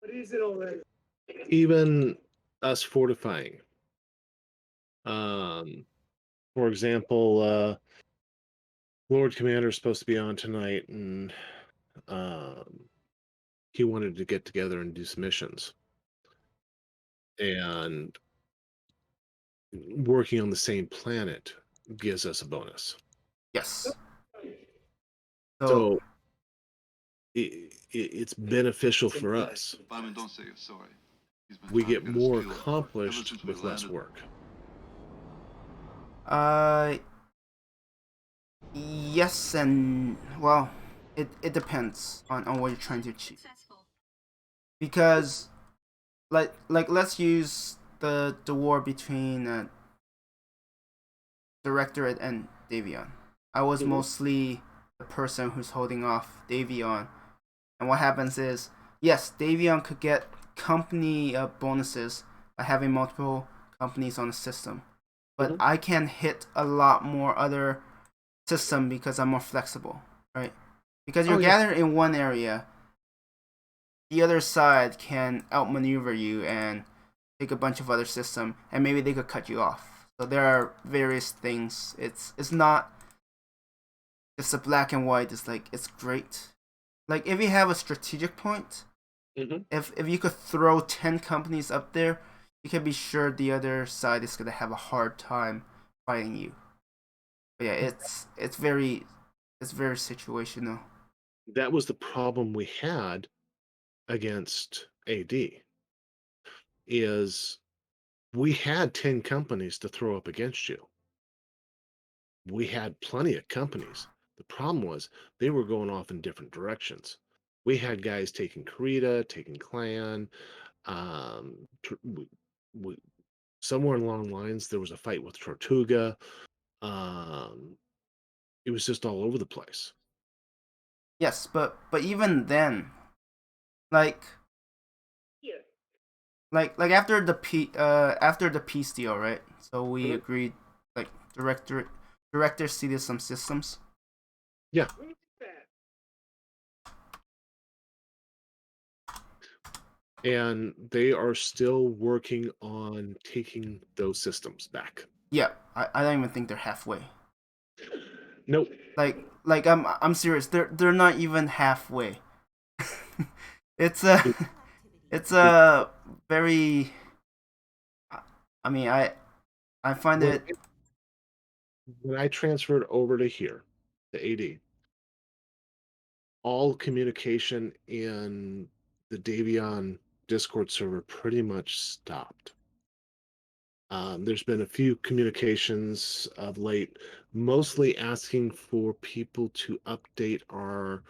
Speaker 7: What is it already?
Speaker 2: Even us fortifying. For example, Lord Commander is supposed to be on tonight, and he wanted to get together and do some missions. And working on the same planet gives us a bonus.
Speaker 1: Yes.
Speaker 2: So it's beneficial for us.
Speaker 8: Fireman, don't say you're sorry. He's been
Speaker 2: We
Speaker 8: trying to
Speaker 2: get
Speaker 8: get us
Speaker 2: more
Speaker 8: killed ever
Speaker 2: accomplished
Speaker 8: since we
Speaker 2: with less
Speaker 8: landed.
Speaker 2: work.
Speaker 1: Yes and well, it depends on what you're trying to achieve.
Speaker 6: Successful.
Speaker 1: Because like let's use the war between Directorate and Davion. I was mostly the person who's holding off Davion, and what happens is, yes, Davion could get company bonuses by having multiple companies on the system, but I can hit a lot more other system because I'm more flexible, right? Because you're gathered in one area, the other side can outmaneuver you and take a bunch of other system, and maybe they could cut you off. So there are various things. It's not just a black and white. It's like it's great. Like if you have a strategic point, if you could throw 10 companies up there, you can be sure the other side is gonna have a hard time fighting you. But yeah, it's very situational.
Speaker 2: That was the problem we had against AD, is we had 10 companies to throw up against you. We had plenty of companies. The problem was they were going off in different directions. We had guys taking Krita, taking Clan. We, somewhere along the lines, there was a fight with Tortuga. It was just all over the place.
Speaker 1: Yes, but even then, like like after the peace deal, right? So we agreed, like director ceded some systems.
Speaker 2: Yeah. And they are still working on taking those systems back.
Speaker 1: Yeah, I don't even think they're halfway.
Speaker 2: Nope.
Speaker 1: Like I'm serious. They're not even halfway. it's a very. I mean, I find it.
Speaker 2: When I transferred over to here, to AD, all communication in the Davion Discord server pretty much stopped. There's been a few communications of late, mostly asking for people to update our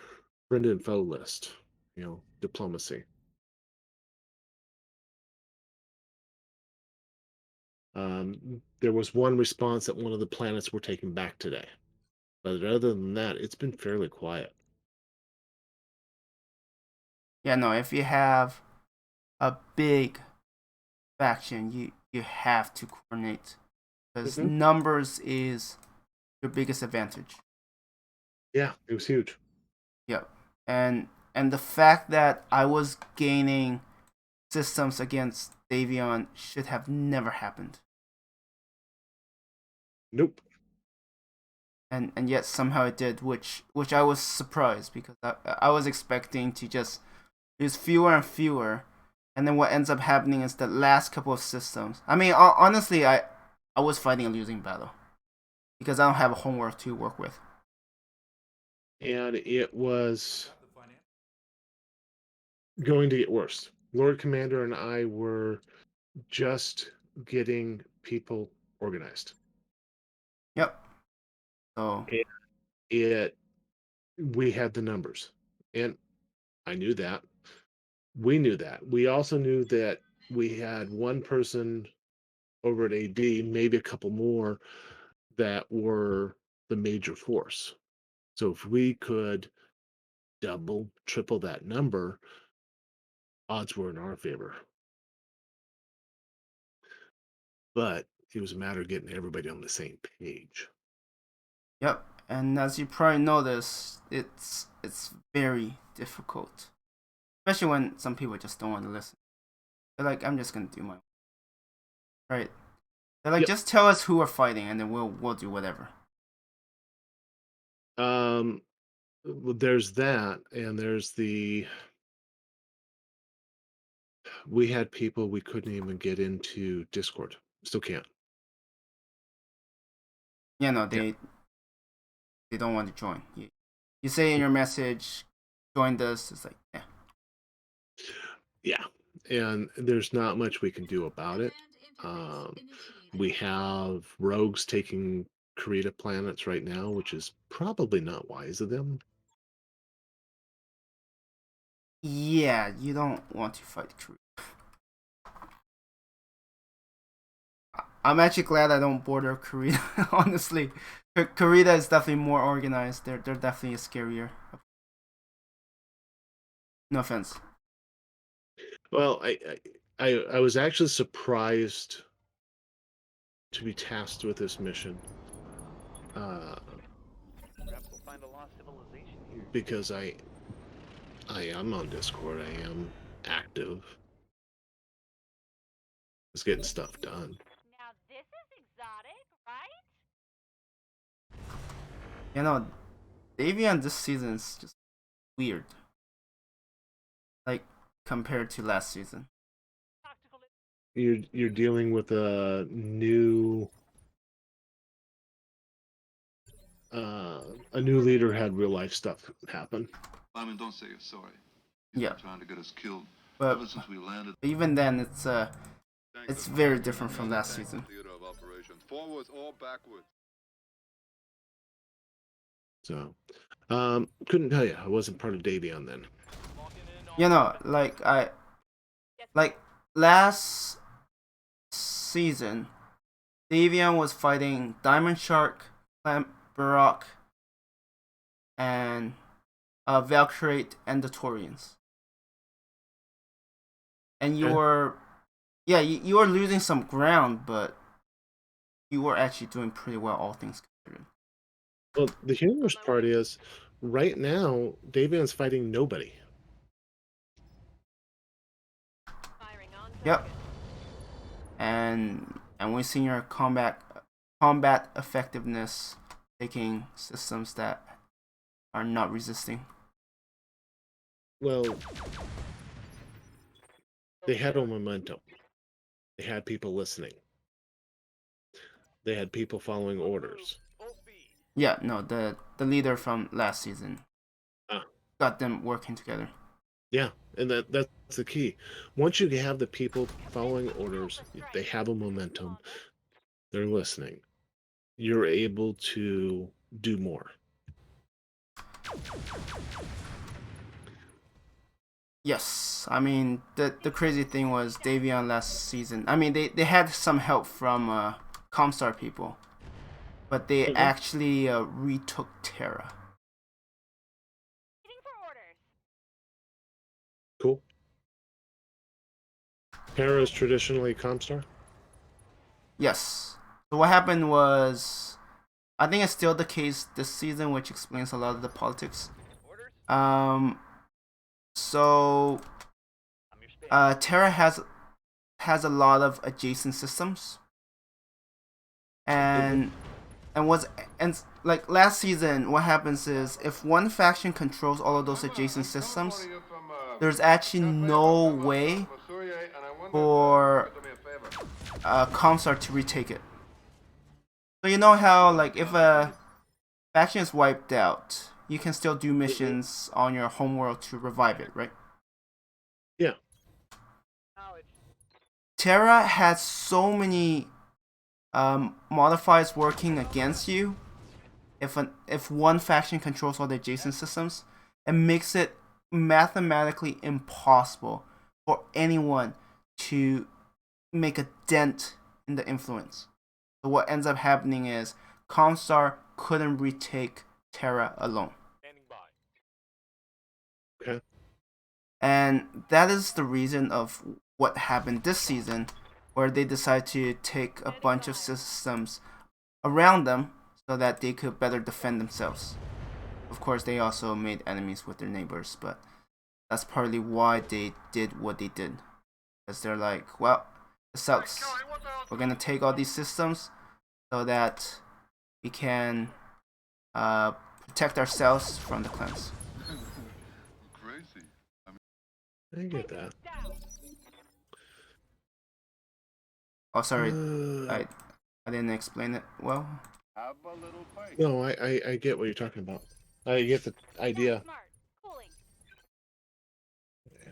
Speaker 2: friend and foe list, diplomacy. There was one response that one of the planets were taken back today. But other than that, it's been fairly quiet.
Speaker 1: Yeah, no. If you have a big faction, you have to coordinate because
Speaker 2: Mhm.
Speaker 1: numbers is your biggest advantage.
Speaker 2: Yeah, it was huge.
Speaker 1: Yep. And the fact that I was gaining systems against Davion should have never happened.
Speaker 2: Nope.
Speaker 1: And yet somehow it did, which I was surprised because I was expecting to just use fewer and fewer, and then what ends up happening is the last couple of systems. I mean, honestly, I was fighting a losing battle because I don't have a homework to work with.
Speaker 2: And it was going to get worse. Lord Commander and I were just getting people organized.
Speaker 1: Yep. So
Speaker 2: It we had the numbers, and I knew that. We knew that. We also knew that we had one person over at AD, maybe a couple more that were the major force. So if we could double, triple that number, odds were in our favor. But it was a matter of getting everybody on the same page.
Speaker 1: yep. And as you probably notice, it's very difficult, especially when some people just don't want to listen. They're like, I'm just gonna do my right. They're like,
Speaker 2: Yep.
Speaker 1: just tell us who we're fighting, and then we'll do whatever.
Speaker 2: There's that, and there's we had people we couldn't even get into Discord. Still can't.
Speaker 1: Yeah, no,
Speaker 2: Yeah.
Speaker 1: they don't want to join. You say in your message, join this. It's like, yeah.
Speaker 2: Yeah. And there's not much we can do about it. We have rogues taking creative planets right now, which is probably not wise of them.
Speaker 1: Yeah, you don't want to fight crew. I'm actually glad I don't border Korea. Honestly, Korea is definitely more organized. They're definitely scarier. No offense.
Speaker 2: Well, I was actually surprised to be tasked with this mission.
Speaker 5: Perhaps we'll find a lost civilization here.
Speaker 2: Because I am on Discord. I am active. It's getting stuff done.
Speaker 4: Now this is exotic, right?
Speaker 1: You know, Davion this season is just weird. Like compared to last season.
Speaker 4: Tactical.
Speaker 2: You're dealing with a new leader had real life stuff happen.
Speaker 8: I mean, don't say you're sorry. He's
Speaker 1: Yeah.
Speaker 8: been trying to get us killed
Speaker 1: But
Speaker 8: ever since we landed.
Speaker 1: even then, it's very different from last season.
Speaker 8: Theater of operations, forwards or backwards.
Speaker 2: So couldn't tell you. I wasn't part of Davion then.
Speaker 5: Locking in on
Speaker 1: You know, like last season, Davion was fighting Diamond Shark, Clamp Baroque, and Valkyrate and the Taurians. And you
Speaker 2: Okay.
Speaker 1: were, yeah, you were losing some ground, but you were actually doing pretty well, all things considered.
Speaker 2: Well, the humorous part is, right now, Davion's fighting nobody.
Speaker 4: Firing on
Speaker 1: Yep.
Speaker 4: target.
Speaker 1: And we've seen your combat effectiveness taking systems that are not resisting.
Speaker 2: Well, they had a momentum. They had people listening. They had people following orders.
Speaker 5: full speed.
Speaker 1: Yeah, no, the leader from last season
Speaker 2: Ah.
Speaker 1: got them working together.
Speaker 2: Yeah, and that's the key. Once you have the people following orders, they have a momentum. They're listening. You're able to do more.
Speaker 1: Yes, I mean the crazy thing was Davion last season. I mean they had some help from Comstar people, but they actually retook Terra.
Speaker 4: Waiting for orders.
Speaker 2: Cool. Para is traditionally Comstar.
Speaker 1: Yes. So what happened was, I think it's still the case this season, which explains a lot of the politics.
Speaker 5: Orders?
Speaker 1: So
Speaker 5: I'm your spare.
Speaker 1: Terra has a lot of adjacent systems, and like last season, what happens is if one faction controls all of those adjacent systems, there's actually no way for Comstar to retake it. So you know how like if a faction is wiped out, you can still do missions on your homeworld to revive it, right?
Speaker 2: Yeah.
Speaker 5: Knowledge.
Speaker 1: Terra has so many modifiers working against you. If one faction controls all the adjacent systems, it makes it mathematically impossible for anyone to make a dent in the influence. So what ends up happening is Comstar couldn't retake Terra alone.
Speaker 5: Standing by.
Speaker 2: Okay.
Speaker 1: And that is the reason of what happened this season, where they decided to take a bunch of systems around them so that they could better defend themselves. Of course, they also made enemies with their neighbors, but that's partly why they did what they did. Because they're like, well, this sucks. We're gonna take all these systems so that we can protect ourselves from the cleanse.
Speaker 8: Crazy.
Speaker 2: I get that.
Speaker 4: Down.
Speaker 1: Oh, sorry, I didn't explain it well.
Speaker 3: Have a little faith.
Speaker 2: No, I get what you're talking about. I get the idea.
Speaker 4: Smart. Cooling.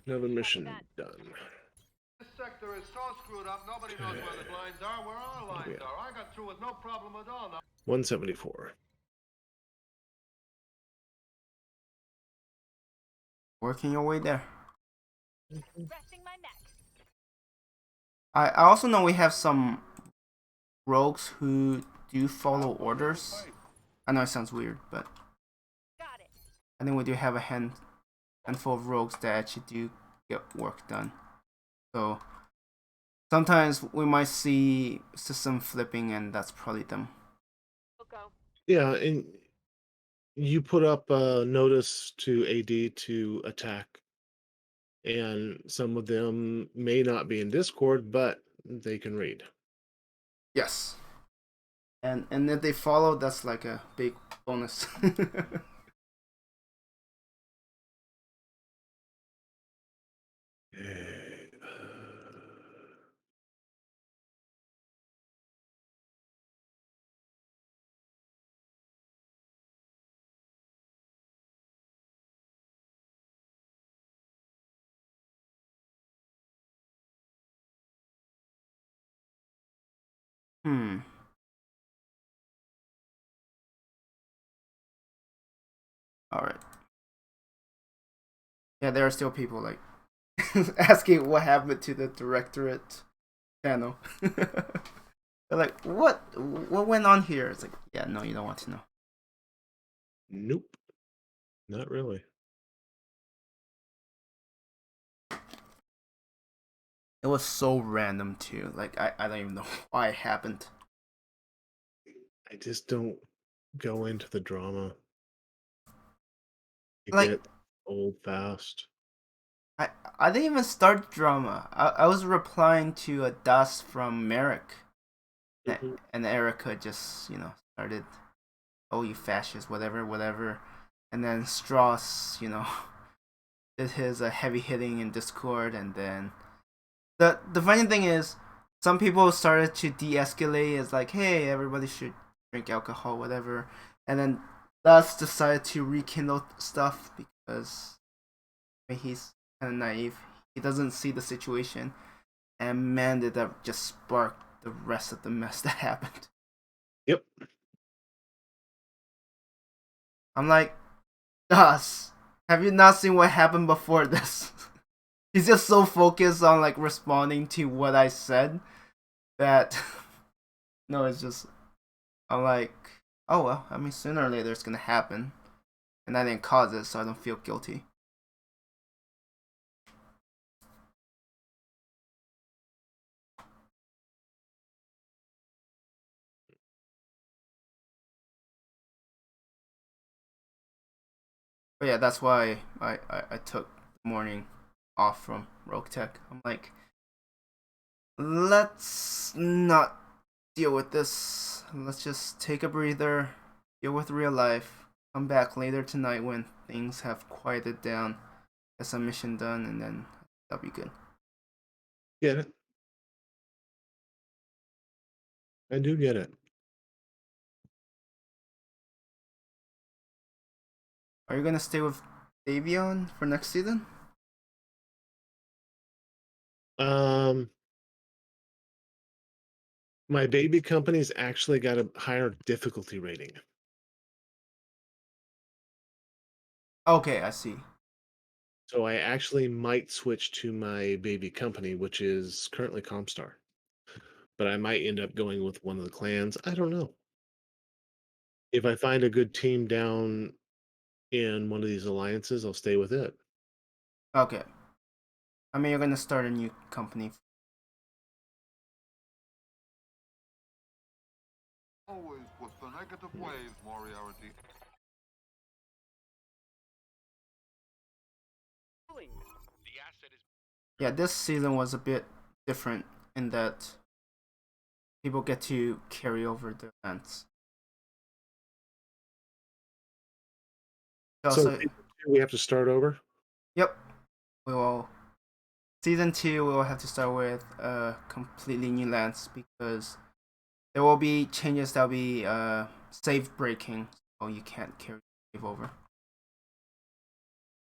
Speaker 2: Another mission done.
Speaker 3: This sector is so screwed up, nobody knows where the lines are, where our lines are. I got through with no problem at all. Now
Speaker 2: 174.
Speaker 1: Working your way there.
Speaker 4: Resting my mech.
Speaker 1: I also know we have some rogues who do follow orders. I know it sounds weird, but
Speaker 4: Got it.
Speaker 1: I think we do have a handful of rogues that actually do get work done. So sometimes we might see system flipping, and that's probably them.
Speaker 4: We'll go.
Speaker 2: Yeah, and you put up a notice to AD to attack, and some of them may not be in Discord, but they can read.
Speaker 1: Yes. And if they follow, that's like a big bonus. Alright. Yeah, there are still people like asking what happened to the directorate channel. They're like, what went on here? It's like, yeah, no, you don't want to know.
Speaker 2: Nope. Not really.
Speaker 1: It was so random too. Like I don't even know why it happened.
Speaker 2: I just don't go into the drama. It
Speaker 1: Like-
Speaker 2: get old fast.
Speaker 1: I didn't even start drama. I was replying to a dust from Merrick.
Speaker 2: Mhm.
Speaker 1: And Erica just, started, oh, you fascist, whatever. And then Strauss, did his heavy hitting in Discord. And then the funny thing is, some people started to de-escalate. It's like, hey, everybody should drink alcohol, whatever. And then Dust decided to rekindle stuff because he's kind of naive. He doesn't see the situation. And man, did that just spark the rest of the mess that happened.
Speaker 2: Yep.
Speaker 1: I'm like, Dust, have you not seen what happened before this? He's just so focused on like responding to what I said that no, it's just I'm like, oh well, I mean sooner or later it's gonna happen. And I didn't cause it, so I don't feel guilty. But yeah, that's why I took the morning off from Roguetech. I'm like, let's not deal with this. Let's just take a breather, deal with real life, come back later tonight when things have quieted down, get some mission done, and then that'll be good.
Speaker 2: Get it? I do get it.
Speaker 1: Are you gonna stay with Davion for next season?
Speaker 2: Um, my baby company's actually got a higher difficulty rating.
Speaker 1: Okay, I see.
Speaker 2: So I actually might switch to my baby company, which is currently Comstar. But I might end up going with one of the clans. I don't know. If I find a good team down in one of these alliances, I'll stay with it.
Speaker 1: Okay. I mean, you're gonna start a new company.
Speaker 8: Always with the negative waves, Moriarty.
Speaker 5: Cooling. The asset is
Speaker 1: Yeah, this season was a bit different in that people get to carry over the events.
Speaker 2: So
Speaker 1: Also,
Speaker 2: we have to start over.
Speaker 1: yep, we will. Season 2, we will have to start with a completely new lance because there will be changes that will be save breaking, so you can't carry save over.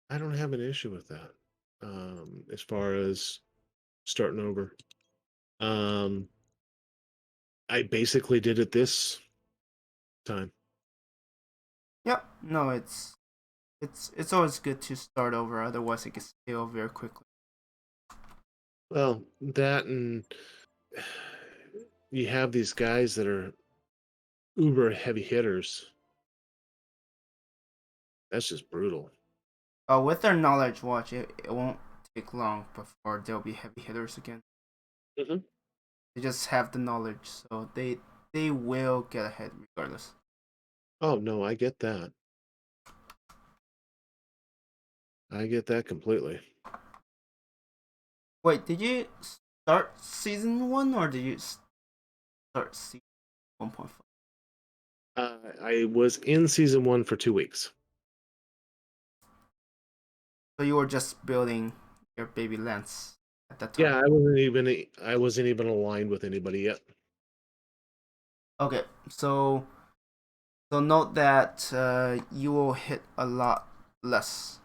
Speaker 2: I don't have an issue with that. As far as starting over. I basically did it this time.
Speaker 1: Yep, no, it's always good to start over, otherwise it gets stale very quickly.
Speaker 2: Well, that and you have these guys that are uber heavy hitters. That's just brutal.
Speaker 1: With their knowledge watch, it won't take long before there'll be heavy hitters again.
Speaker 2: Mhm.
Speaker 1: They just have the knowledge, so they will get ahead regardless.
Speaker 2: Oh no, I get that. I get that completely.
Speaker 1: Wait, did you start season 1 or did you start season 1.5?
Speaker 2: I was in season 1 for 2 weeks.
Speaker 1: So you were just building your baby lance at that time.
Speaker 2: Yeah, I wasn't even aligned with anybody yet.
Speaker 1: Okay, so note that you will hit a lot less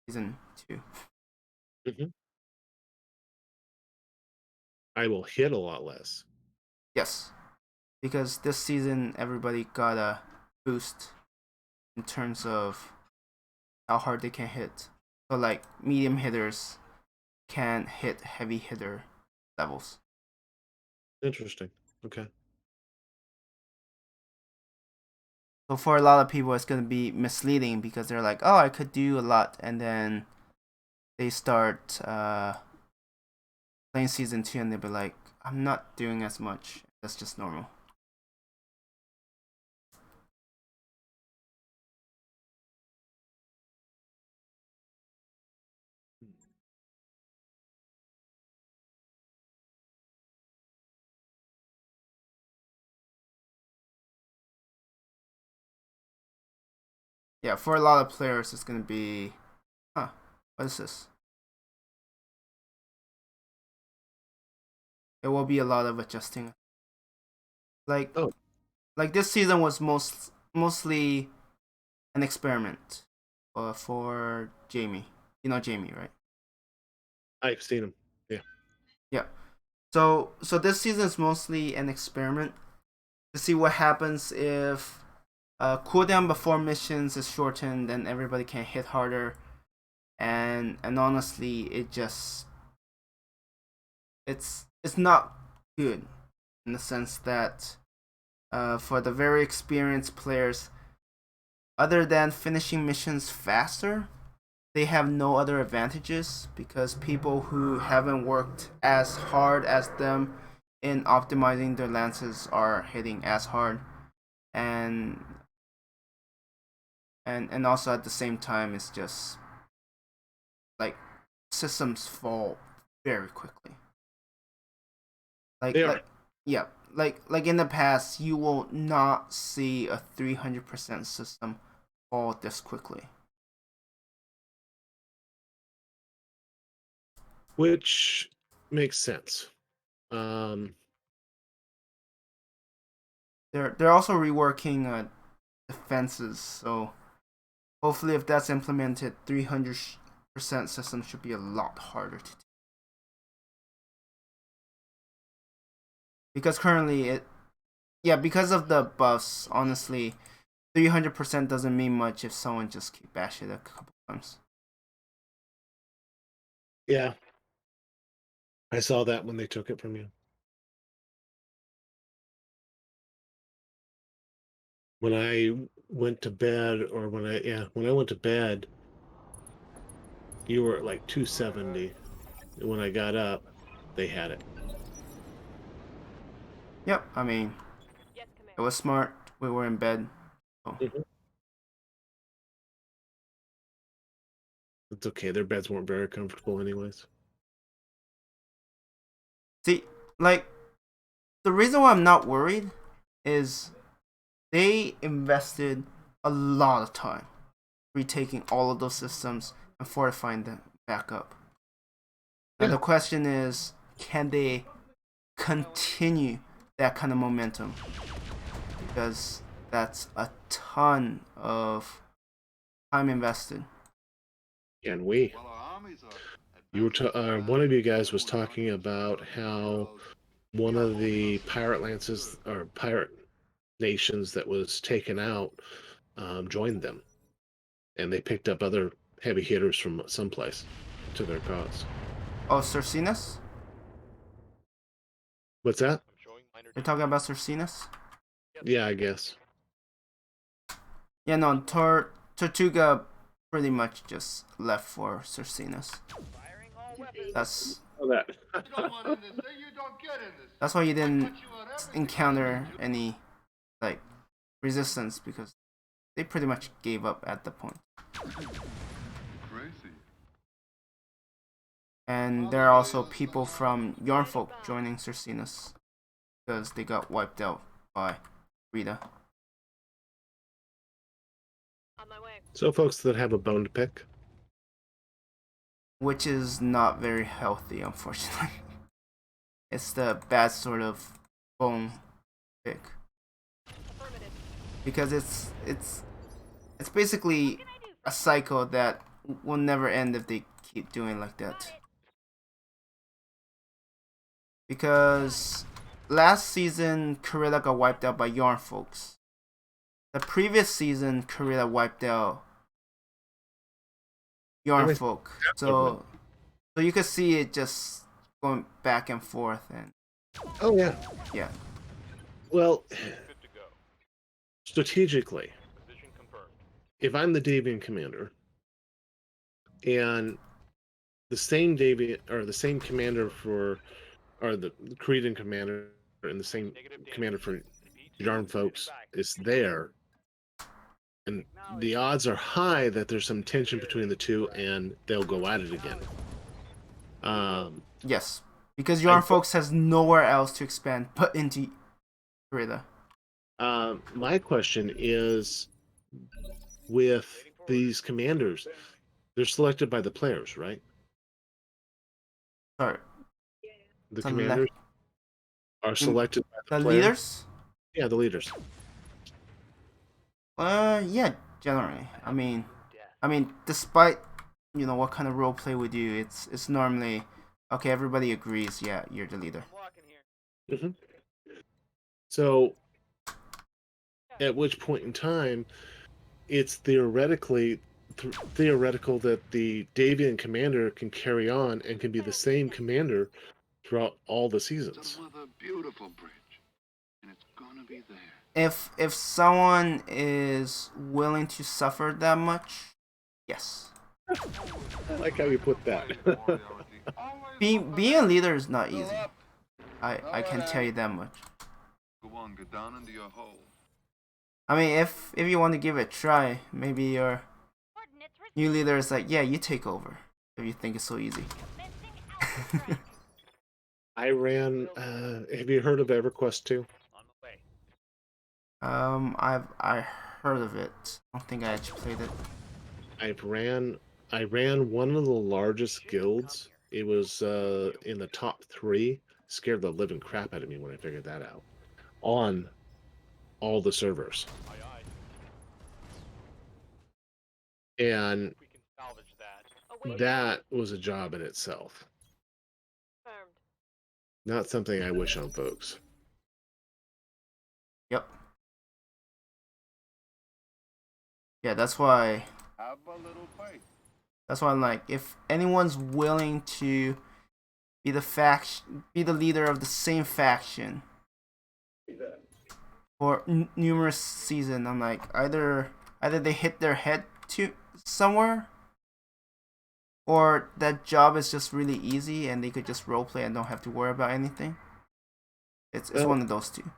Speaker 1: season 2.
Speaker 2: Mhm. I will hit a lot less.
Speaker 1: Yes, because this season everybody got a boost in terms of how hard they can hit. So like medium hitters can hit heavy hitter levels.
Speaker 2: Interesting. Okay.
Speaker 1: So for a lot of people, it's gonna be misleading because they're like, "Oh, I could do a lot," and then they start playing season 2, and they'll be like, "I'm not doing as much. That's just normal." Yeah, for a lot of players, it's gonna be, huh? What is this? There will be a lot of adjusting. Like,
Speaker 2: Oh,
Speaker 1: this season was mostly an experiment for Jamie. You know Jamie, right?
Speaker 2: I've seen him. Yeah.
Speaker 1: Yeah. So this season is mostly an experiment to see what happens if cooldown before missions is shortened and everybody can hit harder. And honestly, it's not good in the sense that for the very experienced players, other than finishing missions faster, they have no other advantages because people who haven't worked as hard as them in optimizing their lances are hitting as hard. And and also at the same time, it's just like systems fall very quickly.
Speaker 2: They are.
Speaker 1: Yeah, like in the past, you will not see a 300% system fall this quickly.
Speaker 2: Which makes sense.
Speaker 1: They're also reworking defenses, so hopefully, if that's implemented, 300% system should be a lot harder to do. Because currently because of the buffs, honestly, 300% doesn't mean much if someone just keep bash it a couple times.
Speaker 2: Yeah. I saw that when they took it from you. When I went to bed, or when I went to bed, you were at like 270. And when I got up, they had it.
Speaker 1: Yep, I mean,
Speaker 4: Yes,
Speaker 1: it
Speaker 4: Commander.
Speaker 1: was smart. We were in bed. So.
Speaker 2: It's okay. Their beds weren't very comfortable, anyways.
Speaker 1: See, like, the reason why I'm not worried is they invested a lot of time retaking all of those systems and fortifying them back up. And the question is, can they continue that kind of momentum? Because that's a ton of time invested.
Speaker 2: And we.
Speaker 8: Well, our armies are
Speaker 2: You were one of you guys was talking about how one of the pirate lances or pirate nations that was taken out joined them, and they picked up other heavy hitters from someplace to their cause.
Speaker 1: Oh, Cercinus?
Speaker 2: What's that?
Speaker 5: I'm showing minor
Speaker 1: You're talking about Cercinus?
Speaker 2: Yeah, I guess.
Speaker 1: Yeah, no, Tortuga pretty much just left for Cercinus.
Speaker 5: firing all weapons.
Speaker 1: That's
Speaker 2: Oh, that.
Speaker 3: You don't want in this thing, you don't get in this.
Speaker 1: that's why you
Speaker 3: I
Speaker 1: didn't
Speaker 3: cut you out everything.
Speaker 1: encounter any like resistance, because they pretty much gave up at the point.
Speaker 8: crazy.
Speaker 1: And there are also people from Yarnfolk joining Cercinus because they got wiped out by Rita.
Speaker 4: On my way.
Speaker 2: So, folks that have a bone to pick.
Speaker 1: Which is not very healthy, unfortunately. It's the bad sort of bone pick.
Speaker 4: Affirmative.
Speaker 1: Because it's basically a cycle that will never end if they keep doing like that. Because last season, Corilla got wiped out by Yarn folks. The previous season, Corilla wiped out Yarn folk. So you could see it just going back and forth, and
Speaker 2: Oh, yeah.
Speaker 1: yeah.
Speaker 2: Well,
Speaker 5: Good to go.
Speaker 2: strategically,
Speaker 5: Position confirmed.
Speaker 2: if I'm the Davian commander, and the same Davian or the same commander for, or the Cretan commander and the same commander for Yarn folks is there, and the odds are high that there's some tension between the two and they'll go at it again.
Speaker 1: Yes, because Yarn folks has nowhere else to expand but into Corilla.
Speaker 2: My question is, with these commanders, they're selected by the players, right?
Speaker 1: Sorry,
Speaker 2: The
Speaker 1: Select-
Speaker 2: commanders are selected by
Speaker 1: the
Speaker 2: the players?
Speaker 1: leaders.
Speaker 2: Yeah, the leaders.
Speaker 1: Yeah, generally. I mean, despite what kind of role play we do, it's normally okay. Everybody agrees. Yeah, you're the leader.
Speaker 2: Mm-hmm. So, at which point in time, it's theoretical that the Davian commander can carry on and can be the same commander throughout all the seasons.
Speaker 8: It's another beautiful bridge, and it's gonna be there.
Speaker 1: If someone is willing to suffer that much, yes.
Speaker 2: I like how you put that.
Speaker 1: Being a leader is not easy. I can tell you that much.
Speaker 8: Go on, get down into your hole.
Speaker 1: I mean, if you want to give it a try, maybe your
Speaker 4: Coordinates
Speaker 1: new leader is like, yeah, you take over. If you think it's so easy.
Speaker 4: commencing alpha strike.
Speaker 2: I ran. Have you heard of EverQuest 2?
Speaker 5: On the way.
Speaker 1: I heard of it. I don't think I actually played it.
Speaker 2: I ran one of the largest guilds. It was in the top 3. Scared the living crap out of me when I figured that out. On all the servers.
Speaker 5: Aye, aye.
Speaker 2: And
Speaker 5: If we can salvage that.
Speaker 4: Awaiting
Speaker 2: that was a job in itself.
Speaker 4: confirmed.
Speaker 2: Not something I wish on folks.
Speaker 1: Yep. Yeah, that's why.
Speaker 8: Have a little faith.
Speaker 1: That's why I'm like, if anyone's willing to be the leader of the same faction for numerous seasons, I'm like, either they hit their head to somewhere, or that job is just really easy and they could just roleplay and don't have to worry about anything. It's one of those two.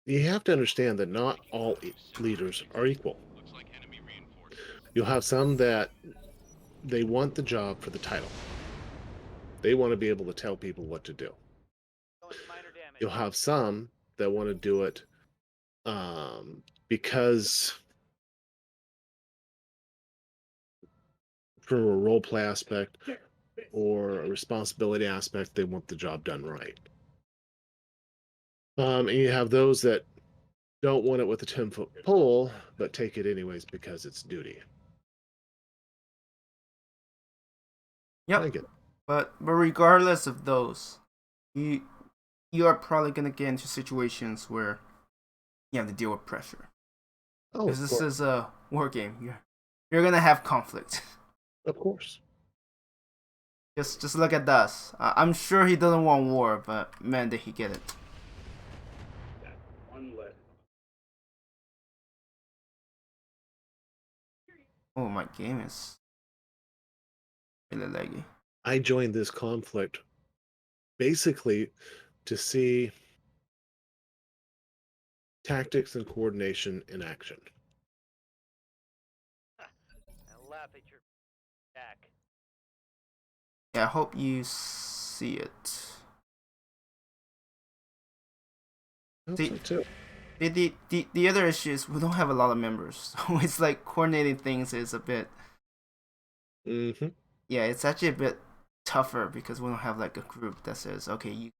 Speaker 2: You have to understand that not all leaders are equal. You'll have some that they want the job for the title. They want to be able to tell people what to do.
Speaker 5: Minor damage.
Speaker 2: You'll have some that want to do it because from a role play aspect or a responsibility aspect, they want the job done right. And you have those that don't want it with a 10-foot pole, but take it anyways because it's duty.
Speaker 1: Yep.
Speaker 2: I get it.
Speaker 1: But regardless of those, you are probably gonna get into situations where you have to deal with pressure.
Speaker 2: Oh,
Speaker 1: Because
Speaker 2: of
Speaker 1: this
Speaker 2: course.
Speaker 1: is a war game. You're gonna have conflict.
Speaker 2: Of course.
Speaker 1: Just look at us. I'm sure he doesn't want war, but man, did he get it.
Speaker 7: One left.
Speaker 1: Oh, my game is really laggy.
Speaker 2: I joined this conflict basically to see tactics and coordination in action.
Speaker 5: I laugh at your back.
Speaker 1: Yeah, I hope you see it.
Speaker 2: I hope
Speaker 1: See-
Speaker 2: so too.
Speaker 1: The other issue is we don't have a lot of members, so it's like coordinating things is a bit.
Speaker 2: Mm-hmm.
Speaker 1: Yeah, it's actually a bit tougher because we don't have like a group that says, okay,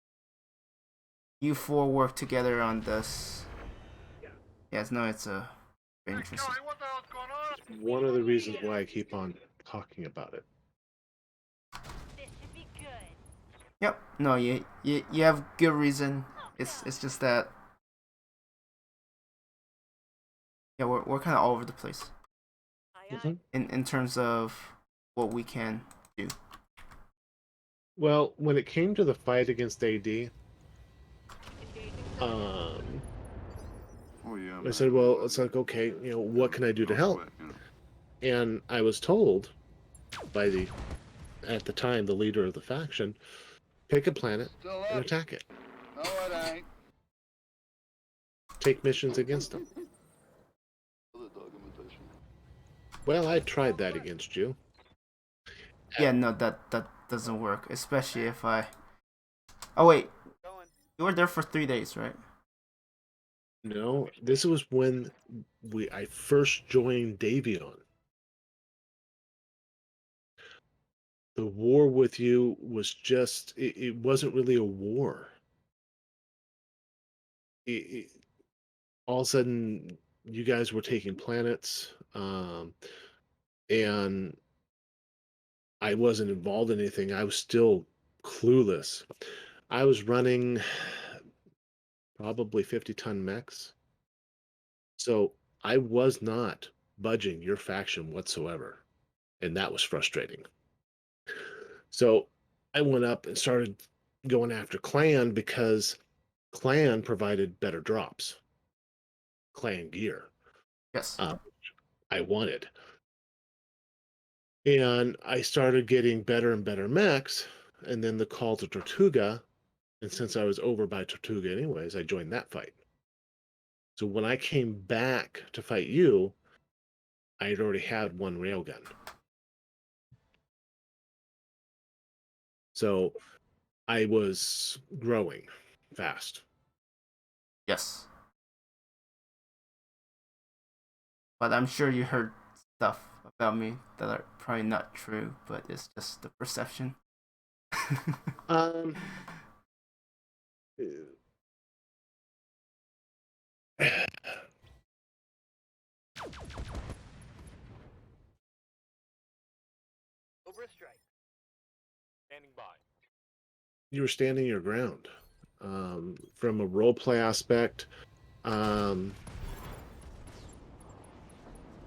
Speaker 1: you four work together on this. Yes, no, it's a very interesting.
Speaker 3: Joey, what the hell's going on?
Speaker 2: One of the reasons why I keep on talking about it.
Speaker 4: This should be good.
Speaker 1: Yep. No, you have good reason. It's just that. Yeah, we're kind of all over the place
Speaker 4: Aye, aye.
Speaker 2: Mm-hmm.
Speaker 1: in terms of what we can do.
Speaker 2: Well, when it came to the fight against AD,
Speaker 4: Engaging.
Speaker 2: um,
Speaker 8: Oh yeah.
Speaker 2: I said, well, it's like, okay, what can I do to help? And I was told by at the time, the leader of the faction, pick a planet
Speaker 8: Still
Speaker 2: and
Speaker 8: up?
Speaker 2: attack it.
Speaker 8: No, it ain't.
Speaker 2: Take missions against them.
Speaker 8: Other dog imitation.
Speaker 2: Well, I tried that against you.
Speaker 1: Yeah, no, that doesn't work, especially if I. Oh wait,
Speaker 5: Going.
Speaker 1: you were there for 3 days, right?
Speaker 2: No, this was when I first joined Davion. The war with you was just, it wasn't really a war. All of a sudden, you guys were taking planets, and I wasn't involved in anything. I was still clueless. I was running probably 50-ton mechs. So I was not budging your faction whatsoever. And that was frustrating. So I went up and started going after Clan because Clan provided better drops. Clan gear.
Speaker 1: Yes.
Speaker 2: I wanted. And I started getting better and better mechs. And then the call to Tortuga. And since I was over by Tortuga anyways, I joined that fight. So when I came back to fight you, I had already had one railgun. So I was growing fast.
Speaker 1: Yes. But I'm sure you heard stuff about me that are probably not true, but it's just the perception.
Speaker 2: Um,
Speaker 5: Cobra strike. Standing by.
Speaker 2: you were standing your ground. From a role play aspect,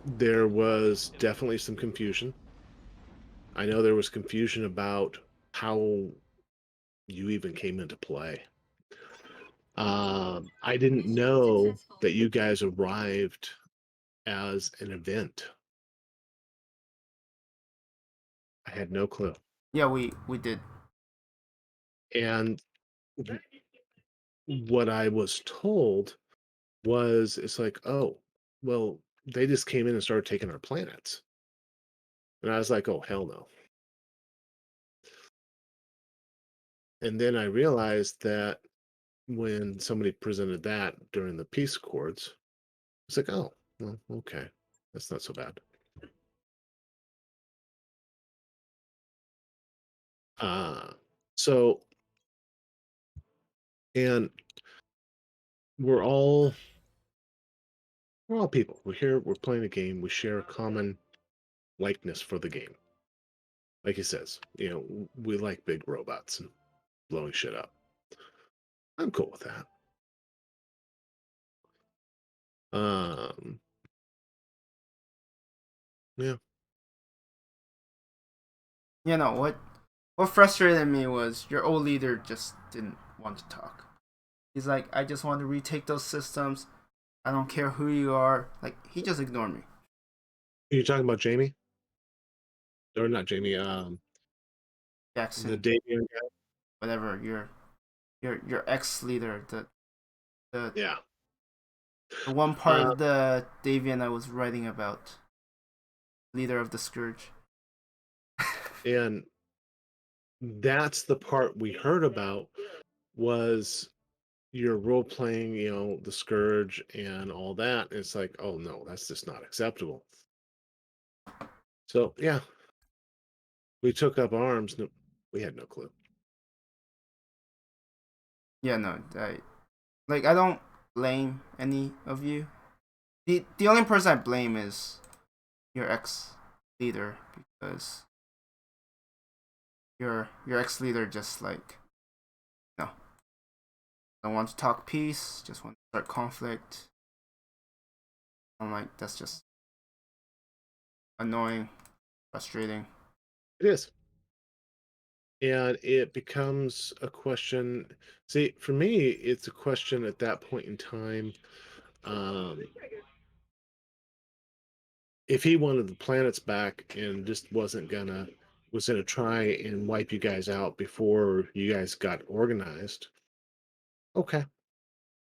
Speaker 2: there was definitely some confusion. I know there was confusion about how you even came into play. I didn't know that you guys arrived as an event. I had no clue.
Speaker 1: Yeah, we did.
Speaker 2: And what I was told was it's like, oh, well, they just came in and started taking our planets. And I was like, oh, hell no. And then I realized that when somebody presented that during the peace accords, it's like, oh, well, okay, that's not so bad. So, and we're all people. We're here. We're playing a game. We share a common likeness for the game. Like he says, we like big robots and blowing shit up. I'm cool with that. Yeah.
Speaker 1: You know what frustrated me was your old leader just didn't want to talk. He's like, I just want to retake those systems. I don't care who you are. Like, he just ignored me.
Speaker 2: Are you talking about Jamie? Or not Jamie? The
Speaker 1: Jackson,
Speaker 2: Davian guy.
Speaker 1: whatever, your ex leader, the
Speaker 2: Yeah.
Speaker 1: the one part of the Davian I was writing about. Leader of the Scourge.
Speaker 2: And that's the part we heard about was your role playing, the scourge and all that. It's like, oh no, that's just not acceptable. So yeah, we took up arms. No, we had no clue.
Speaker 1: Yeah, no, I don't blame any of you. The only person I blame is your ex leader, because your ex leader just like, no, don't want to talk peace, just want to start conflict. I'm like, that's just annoying, frustrating.
Speaker 2: It is. And it becomes a question. See, for me, it's a question at that point in time. If he wanted the planets back and just was gonna try and wipe you guys out before you guys got organized, okay.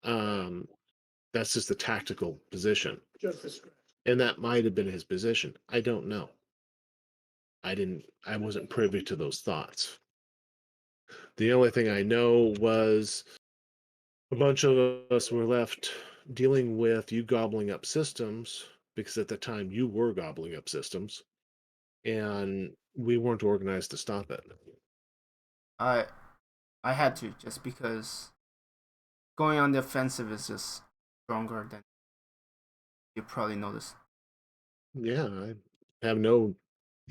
Speaker 2: Um, that's just a tactical position. And that might have been his position. I don't know. I wasn't privy to those thoughts. The only thing I know was a bunch of us were left dealing with you gobbling up systems because at the time you were gobbling up systems and we weren't organized to stop it.
Speaker 1: I I had to, just because going on the offensive is just stronger than you probably noticed.
Speaker 2: Yeah, I have no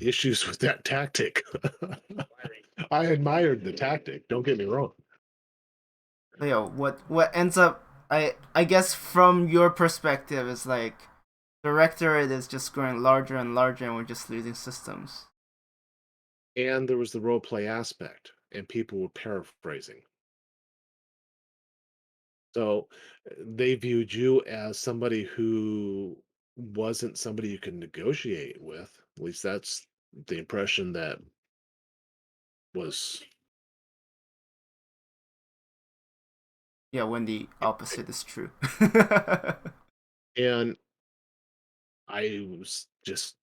Speaker 2: issues with that tactic. I admired the tactic, don't get me wrong.
Speaker 1: So, yeah, what ends up, I guess from your perspective is like the rectorate is just growing larger and larger, and we're just losing systems.
Speaker 2: And there was the role play aspect, and people were paraphrasing. So they viewed you as somebody who wasn't somebody you could negotiate with. At least that's the impression that was
Speaker 1: Yeah, when the opposite is true.
Speaker 2: And I was just,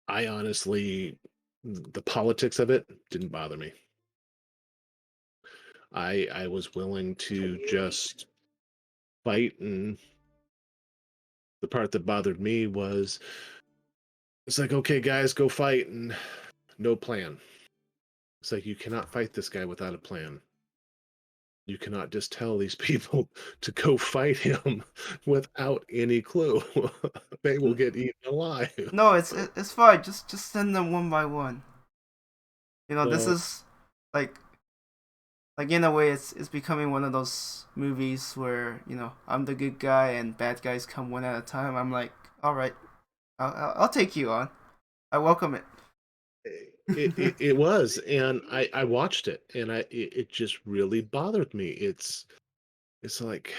Speaker 2: I honestly, the politics of it didn't bother me. I was willing to just fight, and the part that bothered me was it's like, okay, guys, go fight, and no plan. It's like you cannot fight this guy without a plan. You cannot just tell these people to go fight him without any clue. They will get eaten alive.
Speaker 1: No, it's fine. Just send them one by one. You know, this
Speaker 2: So
Speaker 1: is like in a way, it's becoming one of those movies where I'm the good guy and bad guys come one at a time. I'm like, all right, I'll take you on. I welcome it.
Speaker 2: it was, and I watched it, and it just really bothered me. It's like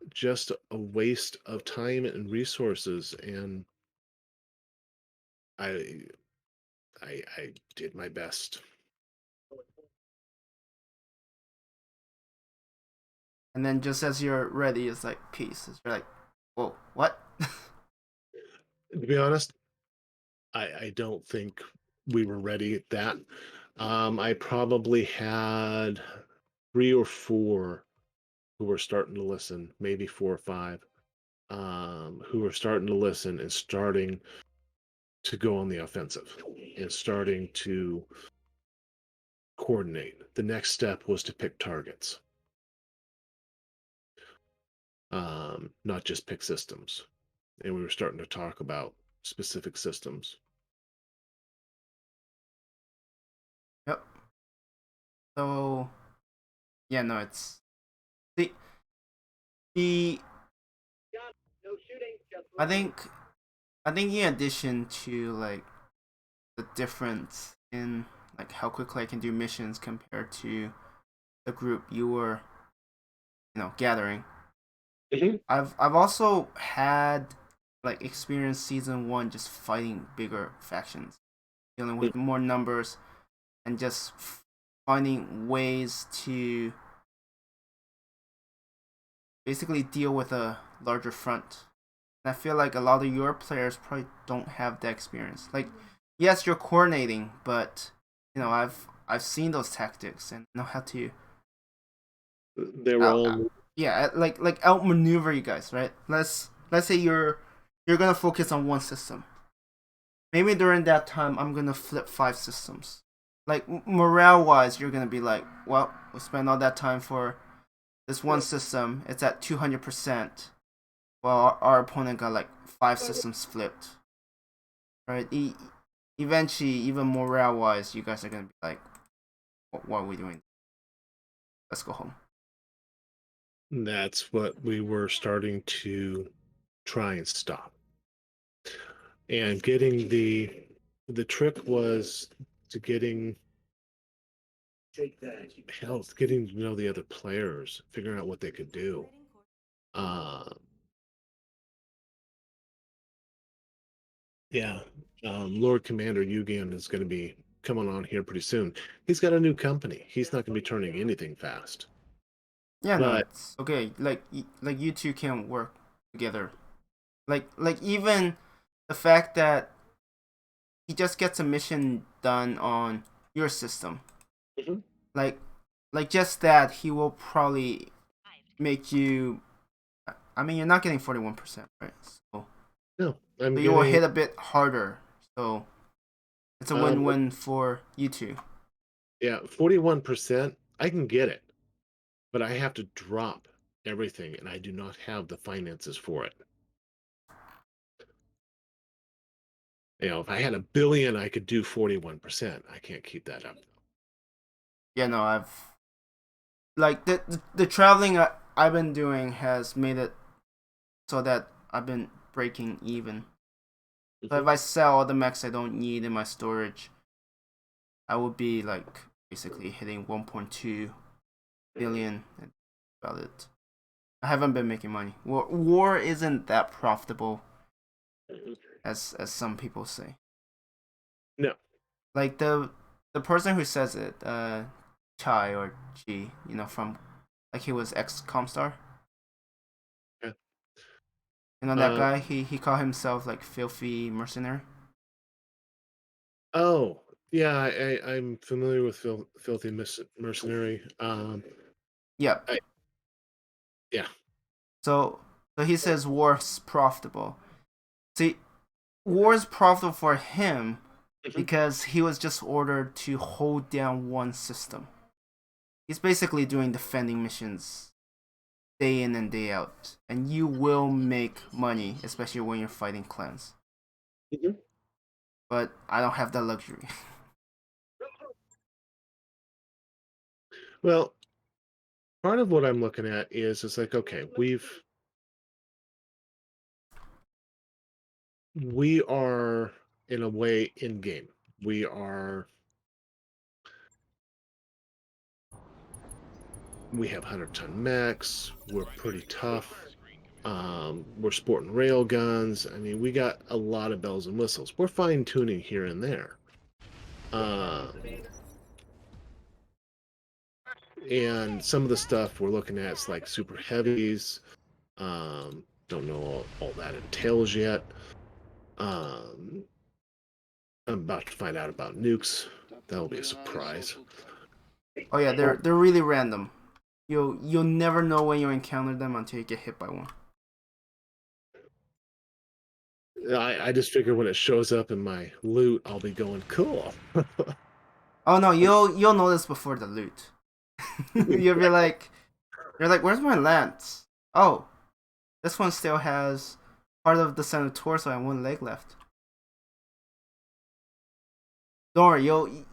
Speaker 2: just a waste of time and resources, and I I did my best.
Speaker 1: And then just as you're ready, it's like peace. You're like, whoa, what?
Speaker 2: To be honest, I don't think we were ready at that. I probably had 3 or 4 who were starting to listen, maybe 4 or 5, who were starting to listen and starting to go on the offensive and starting to coordinate. The next step was to pick targets, not just pick systems. And we were starting to talk about specific systems.
Speaker 1: Yep. So yeah, no, it's the the
Speaker 7: No shooting, just
Speaker 1: I think in addition to like the difference in like how quickly I can do missions compared to the group you were gathering.
Speaker 2: Mhm.
Speaker 1: I've also had like experience season 1 just fighting bigger factions, dealing with more numbers, and just finding ways to basically deal with a larger front. And I feel like a lot of your players probably don't have that experience. Like, yes, you're coordinating, but I've seen those tactics and know how to
Speaker 2: They were
Speaker 1: out,
Speaker 2: all
Speaker 1: yeah, like outmaneuver you guys, right? Let's say you're gonna focus on one system. Maybe during that time, I'm gonna flip 5 systems. Like morale wise, you're gonna be like, well, we spent all that time for this one system. It's at 200%. Well, our opponent got like 5 systems flipped, right? Eventually, even morale wise, you guys are gonna be like, what are we doing? Let's go home.
Speaker 2: that's what we were starting to try and stop. And getting the trick was to getting
Speaker 7: take that.
Speaker 2: hell, getting to know the other players, figuring out what they could do. Uh, yeah, Lord Commander Yugen is going to be coming on here pretty soon. He's got a new company. He's not going to be turning anything fast.
Speaker 1: Yeah, no,
Speaker 2: But
Speaker 1: it's okay. Like you two can work together. Like even the fact that he just gets a mission done on your system.
Speaker 2: Mhm.
Speaker 1: Like just that he will probably make you. I mean, you're not getting 41%, right?
Speaker 2: no, I'm
Speaker 1: So you will
Speaker 2: getting
Speaker 1: hit a bit harder. So it's a win-win for you two.
Speaker 2: yeah, 41%. I can get it, but I have to drop everything, and I do not have the finances for it. If I had 1 billion, I could do 41%. I can't keep that up.
Speaker 1: Yeah, no, I've like the traveling I've been doing has made it so that I've been breaking even. So if I sell all the mechs I don't need in my storage, I would be like basically hitting 1.2 billion. About it. I haven't been making money. War isn't that profitable as some people say.
Speaker 2: No.
Speaker 1: Like the the person who says it, Chai or G, from like he was ex Comstar.
Speaker 2: Yeah.
Speaker 1: That guy, he called himself like filthy mercenary.
Speaker 2: Oh, yeah, I'm familiar with filthy mercenary.
Speaker 1: Yeah.
Speaker 2: Yeah.
Speaker 1: So he says war's profitable. See, war's profitable for him because he was just ordered to hold down one system. He's basically doing defending missions day in and day out, and you will make money, especially when you're fighting clans.
Speaker 2: Mhm.
Speaker 1: But I don't have that luxury.
Speaker 2: Well, part of what I'm looking at is it's like, okay, we are in a way in game. We have 100-ton mechs. We're pretty tough. We're sporting rail guns. I mean, we got a lot of bells and whistles. We're fine tuning here and there. And some of the stuff we're looking at is like super heavies. Don't know all that entails yet. I'm about to find out about nukes. That'll be a surprise.
Speaker 1: Oh yeah, they're really random. You'll never know when you encounter them until you get hit by one.
Speaker 2: I just figure when it shows up in my loot, I'll be going cool.
Speaker 1: Oh no, you'll notice before the loot. You'll be like, where's my lance? Oh, this one still has part of the center torso and one leg left. Don't worry,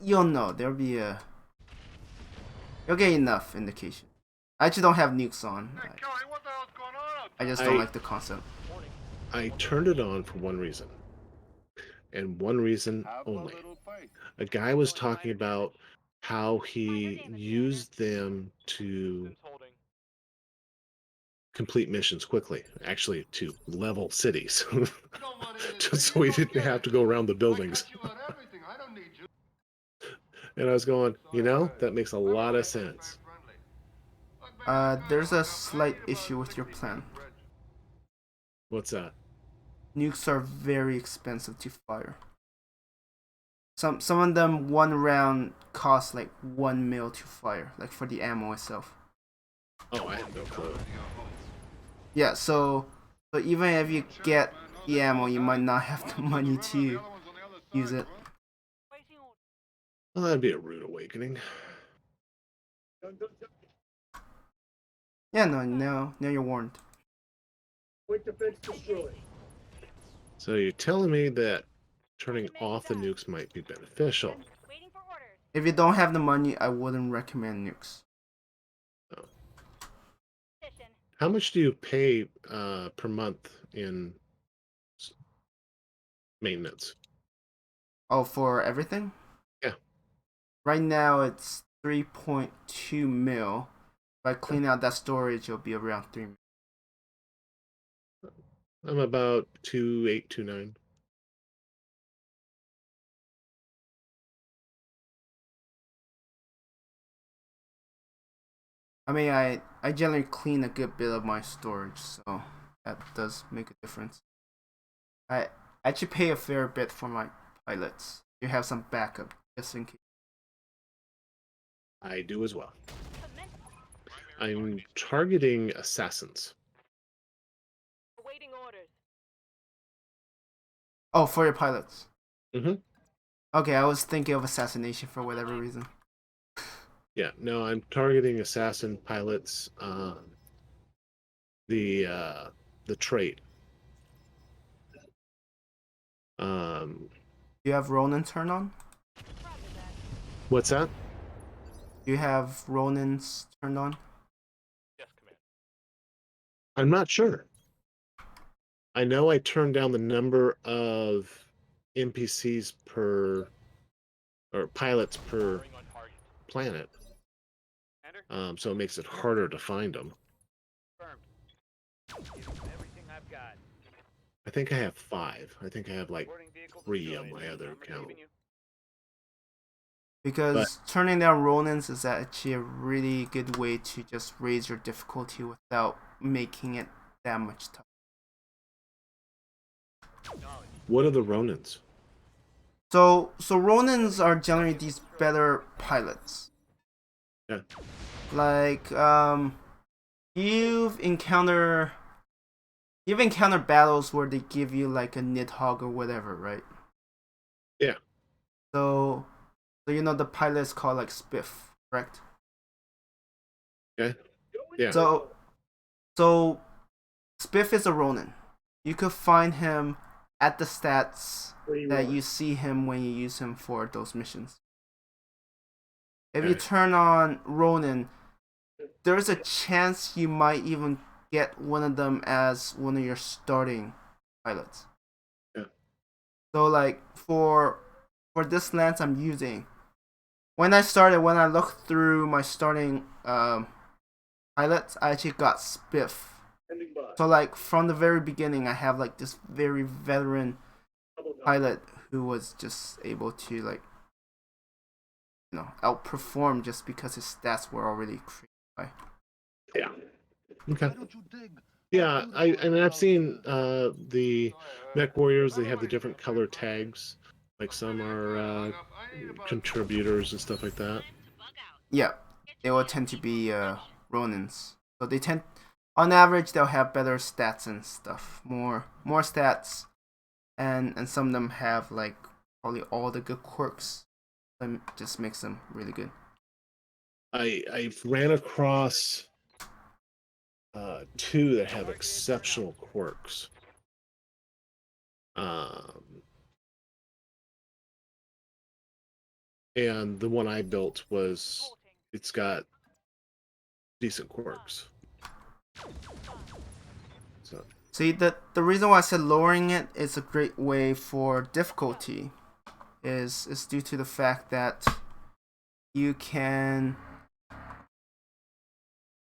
Speaker 1: you'll know. There'll be you'll get enough indication. I actually don't have nukes on.
Speaker 3: Hey, Kelly, what the hell's going on out
Speaker 1: I
Speaker 3: there?
Speaker 1: just don't like the concept.
Speaker 2: I turned it on for one reason, and one reason only. A guy was talking about how he used them to complete missions quickly, actually to level cities, just so he didn't have to go around the buildings. And I was going, that makes a lot of sense.
Speaker 1: There's a slight issue with your plan.
Speaker 2: What's that?
Speaker 1: Nukes are very expensive to fire. Some of them one round cost like 1 mil to fire, like for the ammo itself.
Speaker 2: Oh, I have no clue.
Speaker 1: Yeah, so even if you get the ammo, you might not have the money to use it.
Speaker 2: Well, that'd be a rude awakening.
Speaker 1: Yeah, now you're warned.
Speaker 7: Quick defense destroyed.
Speaker 2: So you're telling me that turning off the nukes might be beneficial?
Speaker 4: Waiting for orders.
Speaker 1: If you don't have the money, I wouldn't recommend nukes.
Speaker 2: Oh.
Speaker 4: Position.
Speaker 2: How much do you pay per month in maintenance?
Speaker 1: Oh, for everything?
Speaker 2: Yeah.
Speaker 1: Right now it's 3.2 mil. If I clean out that storage, it'll be around 3 mil.
Speaker 2: I'm about 2.8, 2.9.
Speaker 1: I mean, I generally clean a good bit of my storage, so that does make a difference. I actually pay a fair bit for my pilots. You have some backup, just in case.
Speaker 2: I do as well. I'm targeting assassins.
Speaker 4: Awaiting orders.
Speaker 1: Oh, for your pilots.
Speaker 2: Mm-hmm.
Speaker 1: Okay, I was thinking of assassination for whatever reason.
Speaker 2: Yeah, no, I'm targeting assassin pilots. The trait.
Speaker 1: Do you have Ronin turned on?
Speaker 2: What's that?
Speaker 1: Do you have Ronins turned on?
Speaker 5: Yes, Command.
Speaker 2: I'm not sure. I know I turned down the number of NPCs or pilots per
Speaker 5: Firing on target.
Speaker 2: planet,
Speaker 5: Commander,
Speaker 2: so it makes it harder to find them.
Speaker 5: confirmed. Give them everything I've got.
Speaker 2: I think I have 5. I think I have like
Speaker 5: Boarding vehicle
Speaker 2: 3 on
Speaker 5: destroyed.
Speaker 2: my other
Speaker 5: I'm
Speaker 2: account.
Speaker 5: receiving you.
Speaker 1: Because turning down Ronins is actually a really good way to just raise your difficulty without making it that much tougher.
Speaker 2: What are the Ronins?
Speaker 1: So Ronins are generally these better pilots.
Speaker 2: Yeah.
Speaker 1: Like you've encountered battles where they give you like a Nidhogg or whatever, right?
Speaker 2: Yeah.
Speaker 1: So you know the pilot is called like Spiff, correct?
Speaker 2: Okay. Yeah.
Speaker 1: So Spiff is a Ronin. You could find him at the stats that you see him when you use him for those missions. If you turn on Ronin, there's a chance you might even get one of them as one of your starting pilots.
Speaker 2: Yeah.
Speaker 1: So like for this lance I'm using, when I looked through my starting pilots, I actually got Spiff. So like from the very beginning, I have like this very veteran pilot who was just able to like, you know, outperform just because his stats were already crazy high.
Speaker 2: Yeah. Okay. Yeah, I've seen the MechWarriors. They have the different color tags. Like some are contributors and stuff like that.
Speaker 1: Yeah, they will tend to be Ronins. So they tend, on average, they'll have better stats and stuff, more stats, and some of them have like probably all the good quirks. That just makes them really good.
Speaker 2: I've ran across two that have exceptional quirks. And the one I built it's got decent quirks. So
Speaker 1: see, the reason why I said lowering it is a great way for difficulty is due to the fact that you can,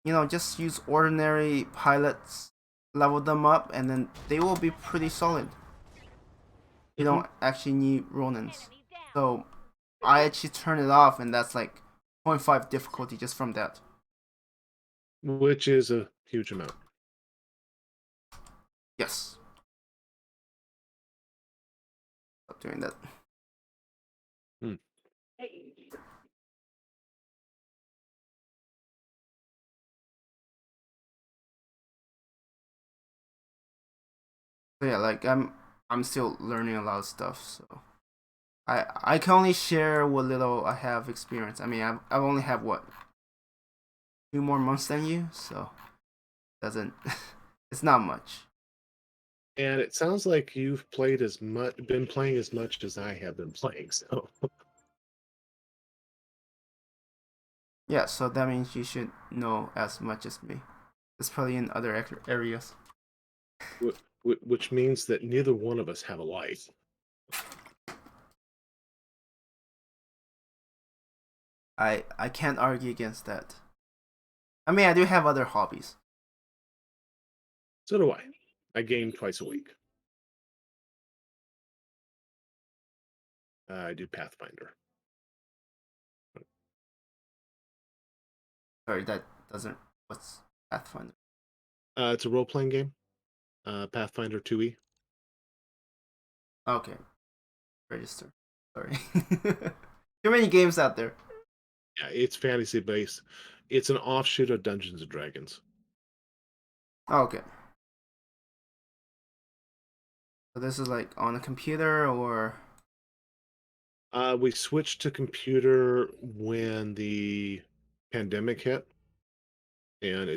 Speaker 1: you know, just use ordinary pilots, level them up, and then they will be pretty solid. You don't actually need Ronins. So I actually turn it off, and that's like 0.5 difficulty just from that.
Speaker 2: which is a huge amount.
Speaker 1: Yes. Stop doing that. So yeah, like I'm still learning a lot of stuff, so I can only share what little I have experience. I mean, I've only have what, 2 more months than you, so doesn't it's not much.
Speaker 2: And it sounds like you've been playing as much as I have been playing. So
Speaker 1: Yeah, so that means you should know as much as me. It's probably in other areas.
Speaker 2: which means that neither one of us have a life.
Speaker 1: I can't argue against that. I mean, I do have other hobbies.
Speaker 2: So do I. I game twice a week. I do Pathfinder.
Speaker 1: Sorry, that doesn't. What's Pathfinder?
Speaker 2: It's a role-playing game. Pathfinder 2e.
Speaker 1: Okay, register. Sorry, too many games out there.
Speaker 2: Yeah, it's fantasy-based. It's an offshoot of Dungeons and Dragons.
Speaker 1: Okay. So this is like on a computer or?
Speaker 2: We switched to computer when the pandemic hit, and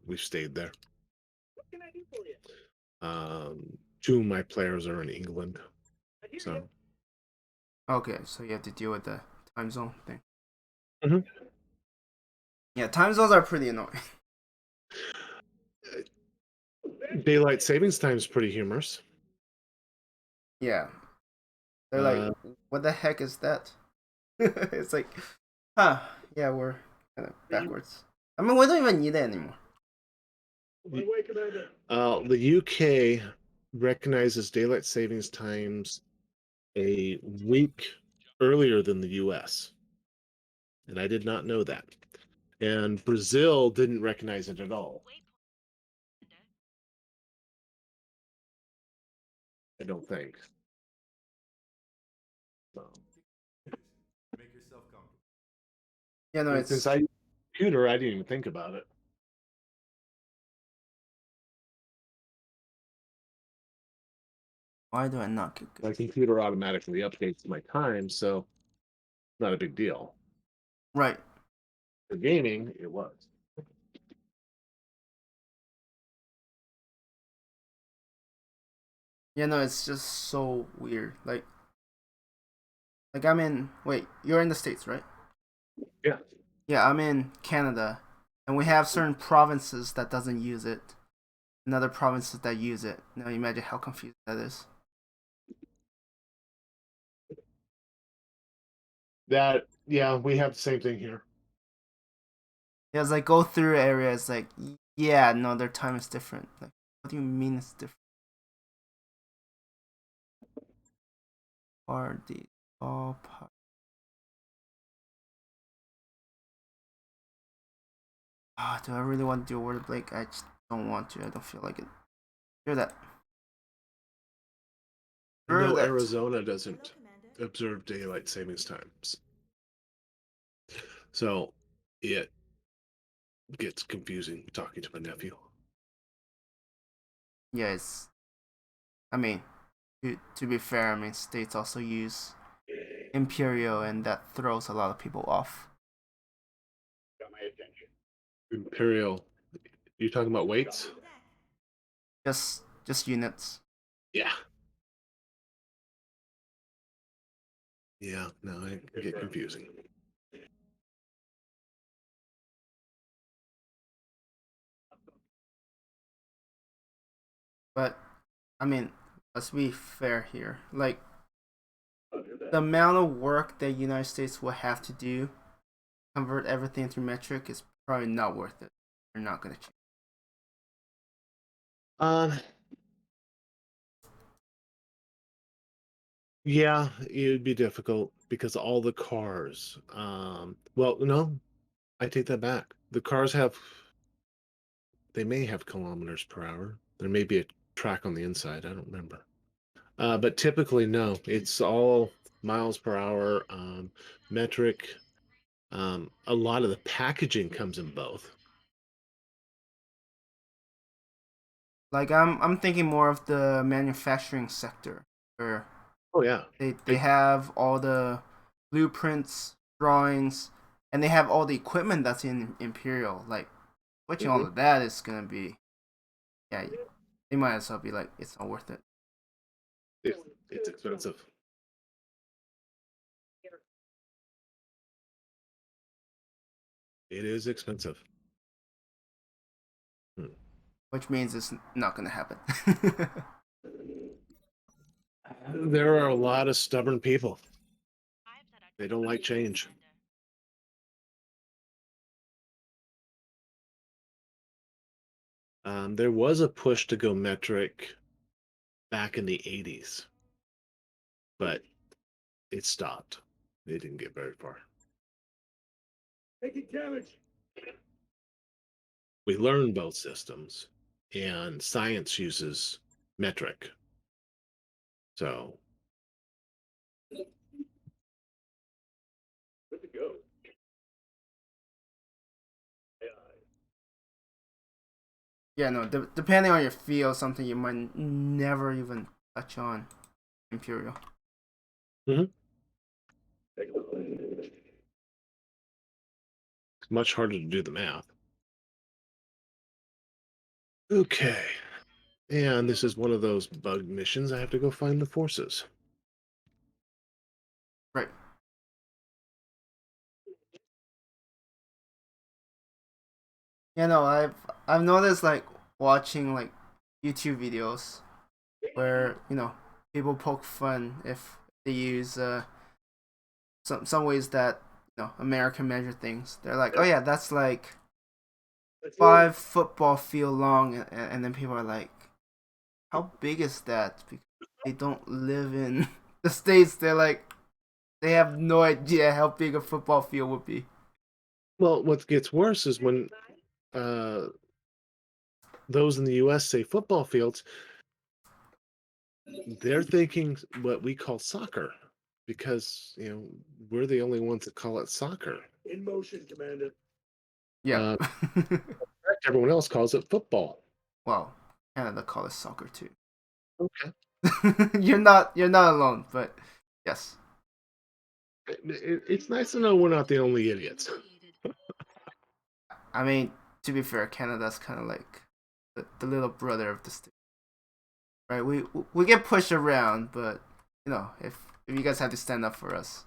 Speaker 2: we've stayed there.
Speaker 7: What can I do for you?
Speaker 2: 2 of my players are in England, so.
Speaker 1: Okay, so you have to deal with the time zone thing.
Speaker 2: Mm-hmm.
Speaker 1: Yeah, time zones are pretty annoying.
Speaker 2: Daylight savings time is pretty humorous.
Speaker 1: Yeah, they're like, what the heck is that? It's like, huh? Yeah, we're kind of backwards. I mean, we don't even need it anymore.
Speaker 2: The UK recognizes daylight savings times a week earlier than the US. and I did not know that. And Brazil didn't recognize it at all. I don't think. So,
Speaker 9: Make yourself comfortable.
Speaker 1: Yeah, no,
Speaker 2: and since
Speaker 1: it's
Speaker 2: I computer, I didn't even think about it.
Speaker 1: why do I not get
Speaker 2: My
Speaker 1: good?
Speaker 2: computer automatically updates my time, so not a big deal.
Speaker 1: Right.
Speaker 2: For gaming, it was.
Speaker 1: Yeah, no, it's just so weird. Like I'm in. Wait, you're in the States, right?
Speaker 2: Yeah.
Speaker 1: Yeah, I'm in Canada, and we have certain provinces that doesn't use it, and other provinces that use it. Now imagine how confusing that is.
Speaker 2: That, yeah, we have the same thing here.
Speaker 1: Yeah, it's like go through areas like, yeah, no, their time is different. Like, what do you mean it's different? Are these all part? Ah, do I really want to do a word break? I just don't want to. I don't feel like it. Hear that? Hear
Speaker 2: No,
Speaker 1: that?
Speaker 2: Arizona doesn't observe daylight savings times. So it gets confusing talking to my nephew.
Speaker 1: Yeah, it's. I mean, to be fair, I mean, states also use Imperial, and that throws a lot of people off.
Speaker 2: Imperial. You talking about weights?
Speaker 1: Just units.
Speaker 2: Yeah. Yeah, no, I get confusing.
Speaker 1: But I mean, let's be fair here. Like the amount of work that United States will have to do convert everything through metric is probably not worth it. They're not gonna change.
Speaker 2: Um, yeah, it would be difficult because all the cars. Well, no, I take that back. The cars have, they may have kilometers per hour. There may be a track on the inside. I don't remember. But typically, no, it's all miles per hour, metric. A lot of the packaging comes in both.
Speaker 1: Like I'm thinking more of the manufacturing sector where
Speaker 2: Oh yeah,
Speaker 1: they have all the blueprints, drawings, and they have all the equipment that's in Imperial. Like switching all of that is gonna be, yeah, they might as well be like it's not worth it.
Speaker 2: it's expensive. It is expensive.
Speaker 1: Which means it's not gonna happen.
Speaker 2: There are a lot of stubborn people. They don't like change. There was a push to go metric back in the 80s, but it stopped. They didn't get very far.
Speaker 7: Taking damage.
Speaker 2: We learn both systems, and science uses metric. So,
Speaker 7: Good to go.
Speaker 1: Yeah, no, depending on your field, something you might never even touch on Imperial.
Speaker 2: it's much harder to do the math. Okay. And this is one of those bug missions. I have to go find the forces.
Speaker 1: Right. Yeah, no, I've noticed like watching like YouTube videos where people poke fun if they use some ways that American measure things. They're like, oh yeah, that's like 5 football field long, and then people are like, how big is that? Because they don't live in the States. They're like, they have no idea how big a football field would be.
Speaker 2: Well, what gets worse is when uh, those in the U.S. say football fields, they're thinking what we call soccer because we're the only ones that call it soccer.
Speaker 7: In motion, Commander.
Speaker 1: Yeah.
Speaker 2: Everyone else calls it football.
Speaker 1: Well, Canada calls it soccer too.
Speaker 2: Okay.
Speaker 1: You're not alone, but yes.
Speaker 2: It's nice to know we're not the only idiots.
Speaker 1: I mean, to be fair, Canada's kind of like the little brother of the state, right? We get pushed around, but if you guys have to stand up for us,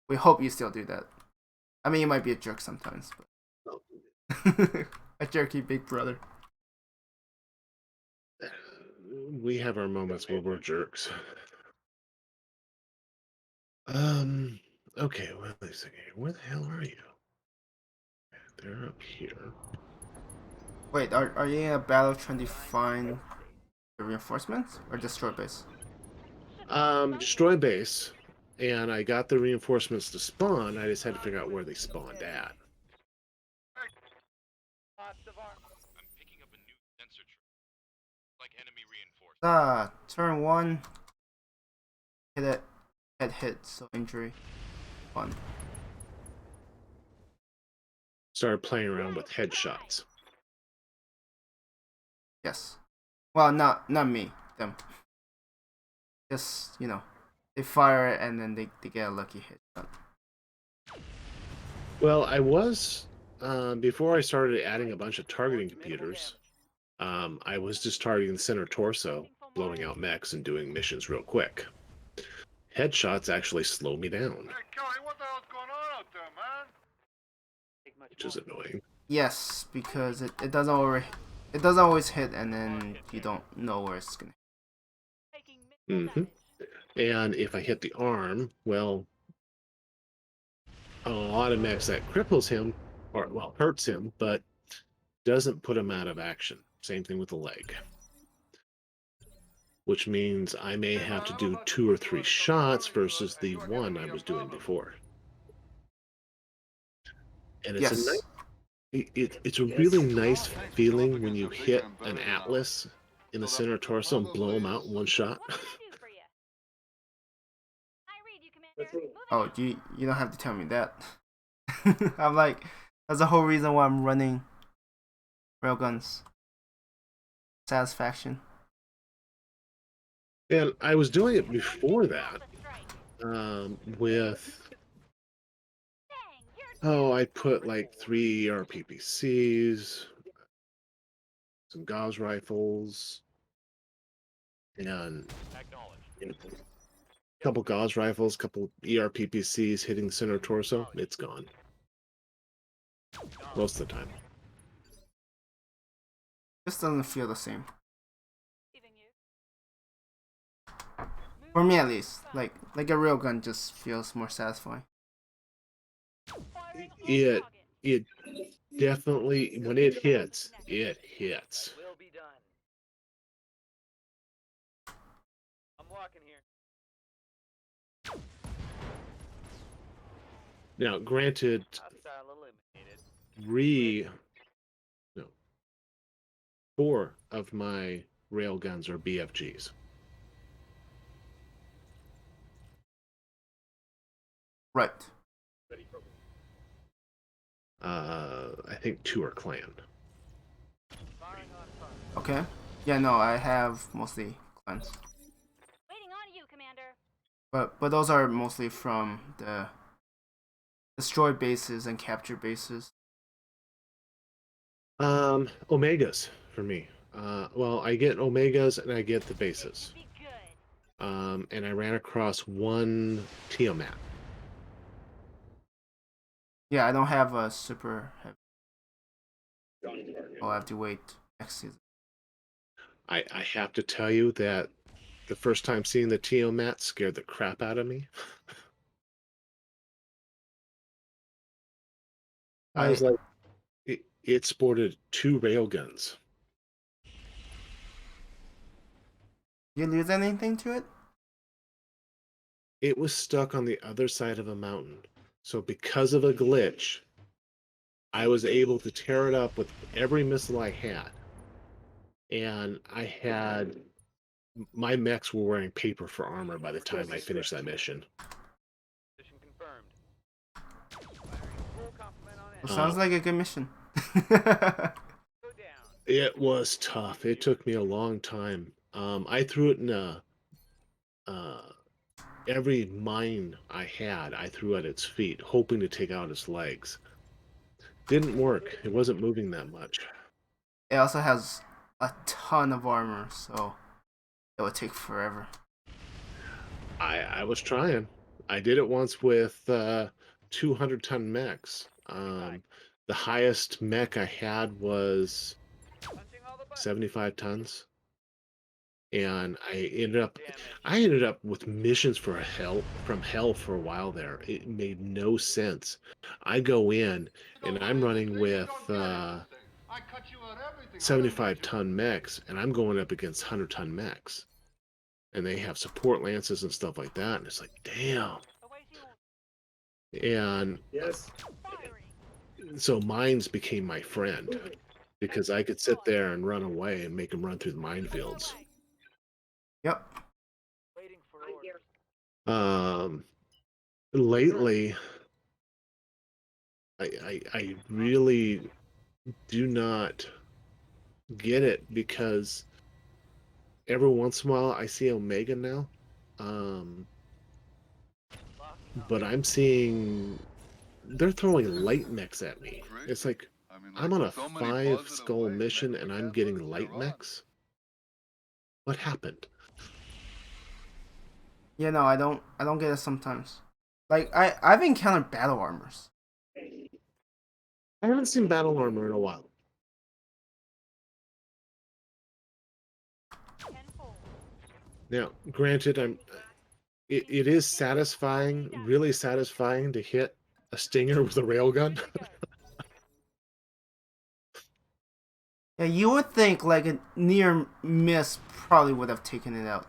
Speaker 1: we hope you still do that. I mean, you might be a jerk sometimes, but a jerky big brother.
Speaker 2: We have our moments where we're jerks. Okay, well, wait a second here. Where the hell are you? They're up here.
Speaker 1: Wait, are you in a battle trying to find the reinforcements or destroy base?
Speaker 2: Destroy base, and I got the reinforcements to spawn. I just had to figure out where they spawned at.
Speaker 5: Lots of armor. I'm picking up a new sensor like enemy reinforcements.
Speaker 1: Turn 1. Hit it. Head hit, so injury. Fun.
Speaker 2: Started playing around with headshots.
Speaker 1: Yes. Well, not me. Them. Just, they fire it and then they get a lucky hit.
Speaker 2: Well, I was, before I started adding a bunch of targeting computers, I was just targeting the center torso, blowing out mechs and doing missions real quick. Headshots actually slow me down,
Speaker 3: Hey, Kelly, what the hell's going on out there, man?
Speaker 2: which is annoying.
Speaker 1: Yes, because it doesn't always hit and then you don't know where it's gonna hit.
Speaker 2: And if I hit the arm, well, a lot of mechs that cripples him, or well, hurts him, but doesn't put him out of action. Same thing with the leg. Which means I may have to do 2 or 3 shots versus the one I was doing before. And it's
Speaker 1: Yes.
Speaker 2: it's a really nice feeling when you hit an Atlas in the center torso and blow him out in one shot.
Speaker 4: What can I do for you? I read you, Commander. Moving
Speaker 1: Oh,
Speaker 4: out.
Speaker 1: you don't have to tell me that. I'm like, that's the whole reason why I'm running railguns. Satisfaction.
Speaker 2: And I was doing it before that with, I put like 3 RPPCs, some Gauss rifles, and a couple Gauss rifles, couple ERPPCs hitting center torso. It's gone. Most of the time.
Speaker 1: This doesn't feel the same. For me at least. Like a railgun just feels more satisfying.
Speaker 2: It definitely, when it hits, it hits.
Speaker 5: Will be done. I'm walking here.
Speaker 2: Now, granted,
Speaker 5: Hostile eliminated.
Speaker 2: 4 of my railguns are BFGs.
Speaker 1: Right.
Speaker 2: I think 2 are clan.
Speaker 1: Okay. Yeah, no, I have mostly clans.
Speaker 4: Waiting on you, Commander.
Speaker 1: But those are mostly from the destroy bases and capture bases.
Speaker 2: Omegas for me. Well, I get Omegas and I get the bases.
Speaker 4: Be good.
Speaker 2: And I ran across 1 Tiamat.
Speaker 1: Yeah, I don't have a super heavy. I'll have to wait next season.
Speaker 2: I have to tell you that the first time seeing the Tiamat scared the crap out of me. I was like, it sported 2 railguns.
Speaker 1: You lose anything to it?
Speaker 2: It was stuck on the other side of a mountain. So because of a glitch, I was able to tear it up with every missile I had. And I had my mechs were wearing paper for armor by the time I finished that mission.
Speaker 5: Mission confirmed. Full complement on
Speaker 1: Well,
Speaker 5: end.
Speaker 1: sounds like a good mission.
Speaker 5: Go down.
Speaker 2: It was tough. It took me a long time. I threw it in every mine I had, I threw at its feet, hoping to take out its legs. Didn't work. It wasn't moving that much.
Speaker 1: It also has a ton of armor, so it would take forever.
Speaker 2: I was trying. I did it once with 200-ton mechs. The highest mech I had was
Speaker 5: Punching all the buttons.
Speaker 2: 75 tons. And I ended up with missions from hell for a while there. It made no sense. I go in and I'm running with 75-ton mechs, and I'm going up against 100-ton mechs, and they have support lances and stuff like that, and it's like, damn. And so mines became my friend, because I could sit there and run away and make them run through the minefields.
Speaker 1: Yep.
Speaker 5: Waiting for orders.
Speaker 2: Lately, I really do not get it, because every once in a while I see Omega now, but I'm seeing they're throwing light mechs at me. It's like I'm on a 5 skull mission and I'm getting light mechs. What happened?
Speaker 1: Yeah, no, I don't get it sometimes. Like I've encountered battle armors.
Speaker 2: I haven't seen battle armor in a while. Now, granted, it is satisfying, really satisfying, to hit a stinger with a railgun.
Speaker 1: Yeah, you would think like a near miss probably would have taken it out,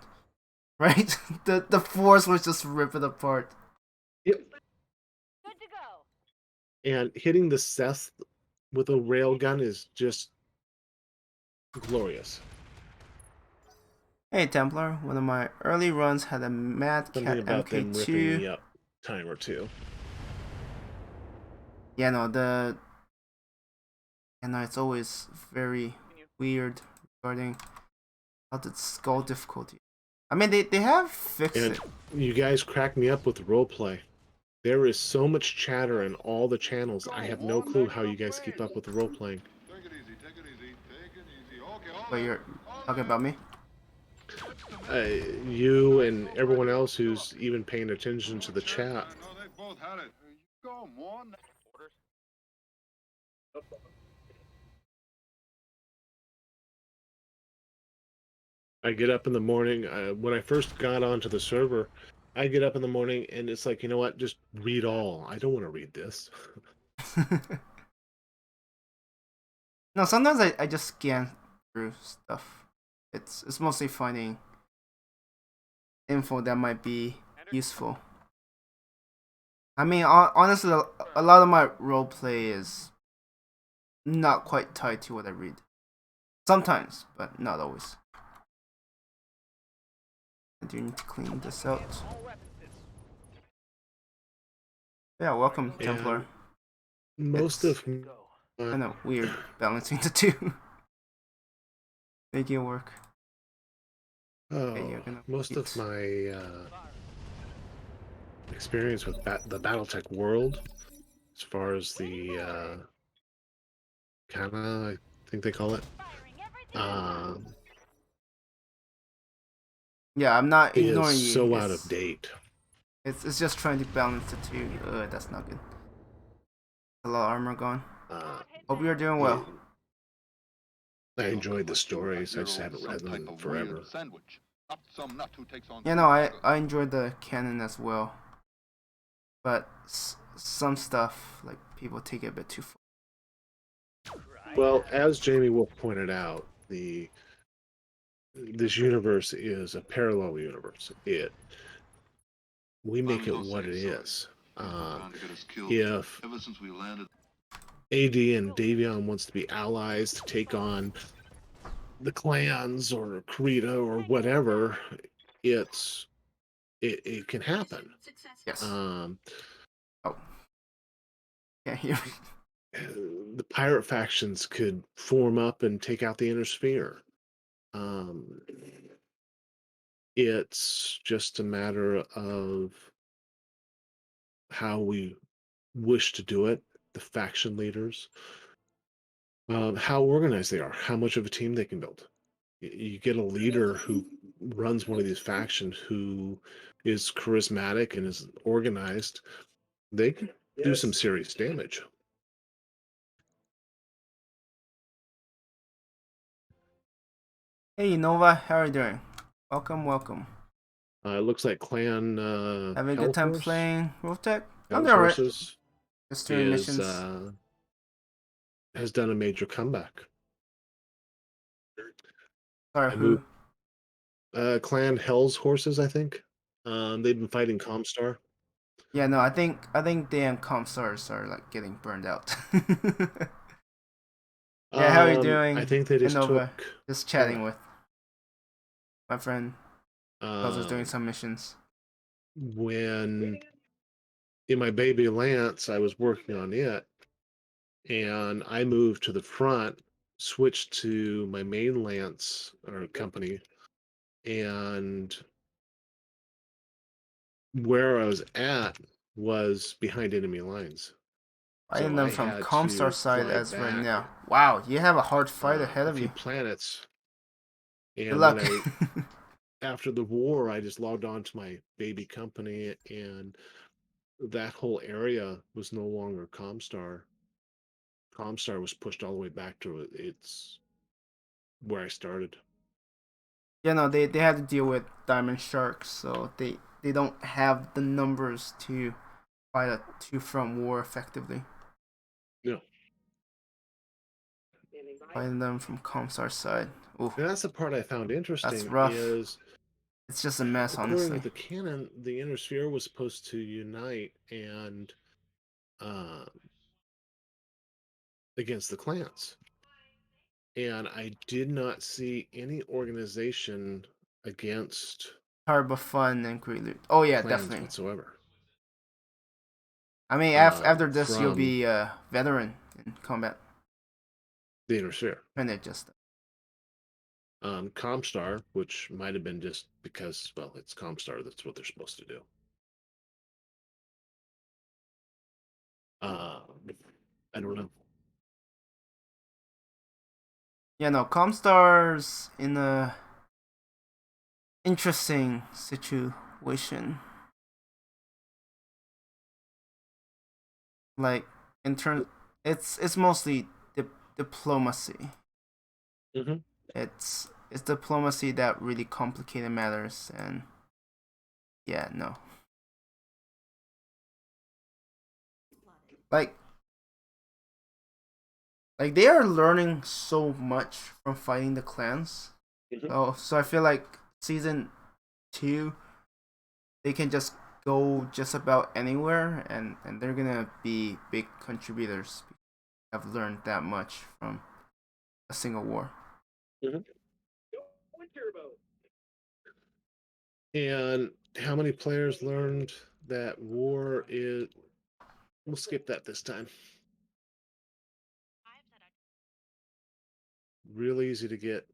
Speaker 1: right? The force was just rip it apart.
Speaker 2: Yep.
Speaker 4: Good to go.
Speaker 2: And hitting the Seth with a railgun is just glorious.
Speaker 1: Hey Templar, one of my early runs had a Mad
Speaker 2: Something
Speaker 1: Cat
Speaker 2: about them ripping me
Speaker 1: MK2.
Speaker 2: up time or two.
Speaker 1: Yeah, no, it's always very weird regarding how the skull difficulty. I mean, they have fixed
Speaker 2: And
Speaker 1: it.
Speaker 2: you guys crack me up with the roleplay. There is so much chatter in all the channels. I have no clue how you guys keep up with the roleplaying.
Speaker 8: Take it easy, take it easy, take it easy. Okay, hold
Speaker 1: But
Speaker 8: on.
Speaker 1: you're talking about me?
Speaker 2: You and everyone else who's even paying attention to the chat.
Speaker 8: I know they both had it. You go, Morn.
Speaker 5: Orders.
Speaker 2: I get up in the morning. When I first got onto the server, I get up in the morning and it's like, you know what? Just read all. I don't want to read this.
Speaker 1: No, sometimes I just scan through stuff. It's mostly finding info that might be useful. I mean, honestly, a lot of my roleplay is not quite tied to what I read. Sometimes, but not always. I do need to clean this out. Yeah, welcome, Templar.
Speaker 2: Most of
Speaker 1: Kind of weird balancing the two. Making it work.
Speaker 2: most of my experience with the Battletech world, as far as the Kana, I think they call it,
Speaker 1: yeah, I'm not ignoring you.
Speaker 2: is so out of date.
Speaker 1: It's just trying to balance the two. That's not good. A lot of armor gone. Hope you're doing well.
Speaker 2: I enjoyed the stories. I just haven't read them in forever.
Speaker 1: Yeah, no, I enjoyed the canon as well. But some stuff, like, people take it a bit too far.
Speaker 2: Well, as Jamie Wolf pointed out, this universe is a parallel universe. We make it what it is. AD and Davion wants to be allies to take on the clans or Krita or whatever, it can happen.
Speaker 6: Successful.
Speaker 1: Yes.
Speaker 2: Um,
Speaker 1: Oh. Can't hear me.
Speaker 2: the pirate factions could form up and take out the inner sphere. It's just a matter of how we wish to do it, the faction leaders, how organized they are, how much of a team they can build. You get a leader who runs one of these factions who is charismatic and is organized, they can do some serious damage.
Speaker 1: Hey Nova, how are you doing? Welcome, welcome.
Speaker 2: It looks like Clan
Speaker 1: Having a good time
Speaker 2: Hellhorse,
Speaker 1: playing Roguetech? I'm
Speaker 2: Hell's
Speaker 1: doing alright.
Speaker 2: Horses
Speaker 1: Just doing
Speaker 2: is
Speaker 1: missions.
Speaker 2: has done a major comeback.
Speaker 1: Sorry,
Speaker 2: I
Speaker 1: who?
Speaker 2: moved Clan Hell's Horses, I think. They've been fighting Comstar.
Speaker 1: Yeah, no, I think they and Comstars are like getting burned out. Yeah, how are you
Speaker 2: I
Speaker 1: doing?
Speaker 2: think they just
Speaker 1: Nova?
Speaker 2: took
Speaker 1: Just chatting with my friend. I was just doing
Speaker 2: um,
Speaker 1: some missions.
Speaker 2: when in my baby Lance, I was working on it, and I moved to the front, switched to my main Lance or company, and where I was at was behind enemy lines. So
Speaker 1: Fighting them
Speaker 2: I
Speaker 1: from
Speaker 2: had
Speaker 1: Comstar
Speaker 2: to
Speaker 1: side
Speaker 2: fly
Speaker 1: as right
Speaker 2: back
Speaker 1: now. Wow, you have a hard fight ahead
Speaker 2: a
Speaker 1: of
Speaker 2: few
Speaker 1: you.
Speaker 2: planets.
Speaker 1: Good
Speaker 2: And
Speaker 1: luck.
Speaker 2: after the war, I just logged on to my baby company, and that whole area was no longer Comstar. Comstar was pushed all the way back to its where I started.
Speaker 1: Yeah, no, they have to deal with diamond sharks, so they don't have the numbers to fight a two-front war effectively.
Speaker 2: No.
Speaker 1: Fighting them from Comstar side. Ooh,
Speaker 2: And that's the part I found
Speaker 1: that's
Speaker 2: interesting
Speaker 1: rough.
Speaker 2: is
Speaker 1: It's just a mess,
Speaker 2: according to
Speaker 1: honestly.
Speaker 2: the canon, the inner sphere was supposed to unite and uh, against the clans. And I did not see any organization against
Speaker 1: Harbor Fun and Great Loot. Oh yeah,
Speaker 2: clans
Speaker 1: definitely.
Speaker 2: whatsoever.
Speaker 1: I mean, after this, you'll
Speaker 2: From
Speaker 1: be a veteran in combat.
Speaker 2: the inner sphere.
Speaker 1: And they just
Speaker 2: Comstar, which might have been just because, well, it's Comstar, that's what they're supposed to do. I don't know.
Speaker 1: yeah, no, Comstar's in a interesting situation. Like in terms, it's mostly diplomacy.
Speaker 2: Mm-hmm.
Speaker 1: It's diplomacy that really complicated matters, and yeah, no. Like they are learning so much from fighting the clans.
Speaker 2: Mm-hmm.
Speaker 1: So I feel like season 2 they can just go just about anywhere, and they're gonna be big contributors. I've learned that much from a single war.
Speaker 2: Mm-hmm. And how many players learned that war is... We'll skip that this time. Real easy to get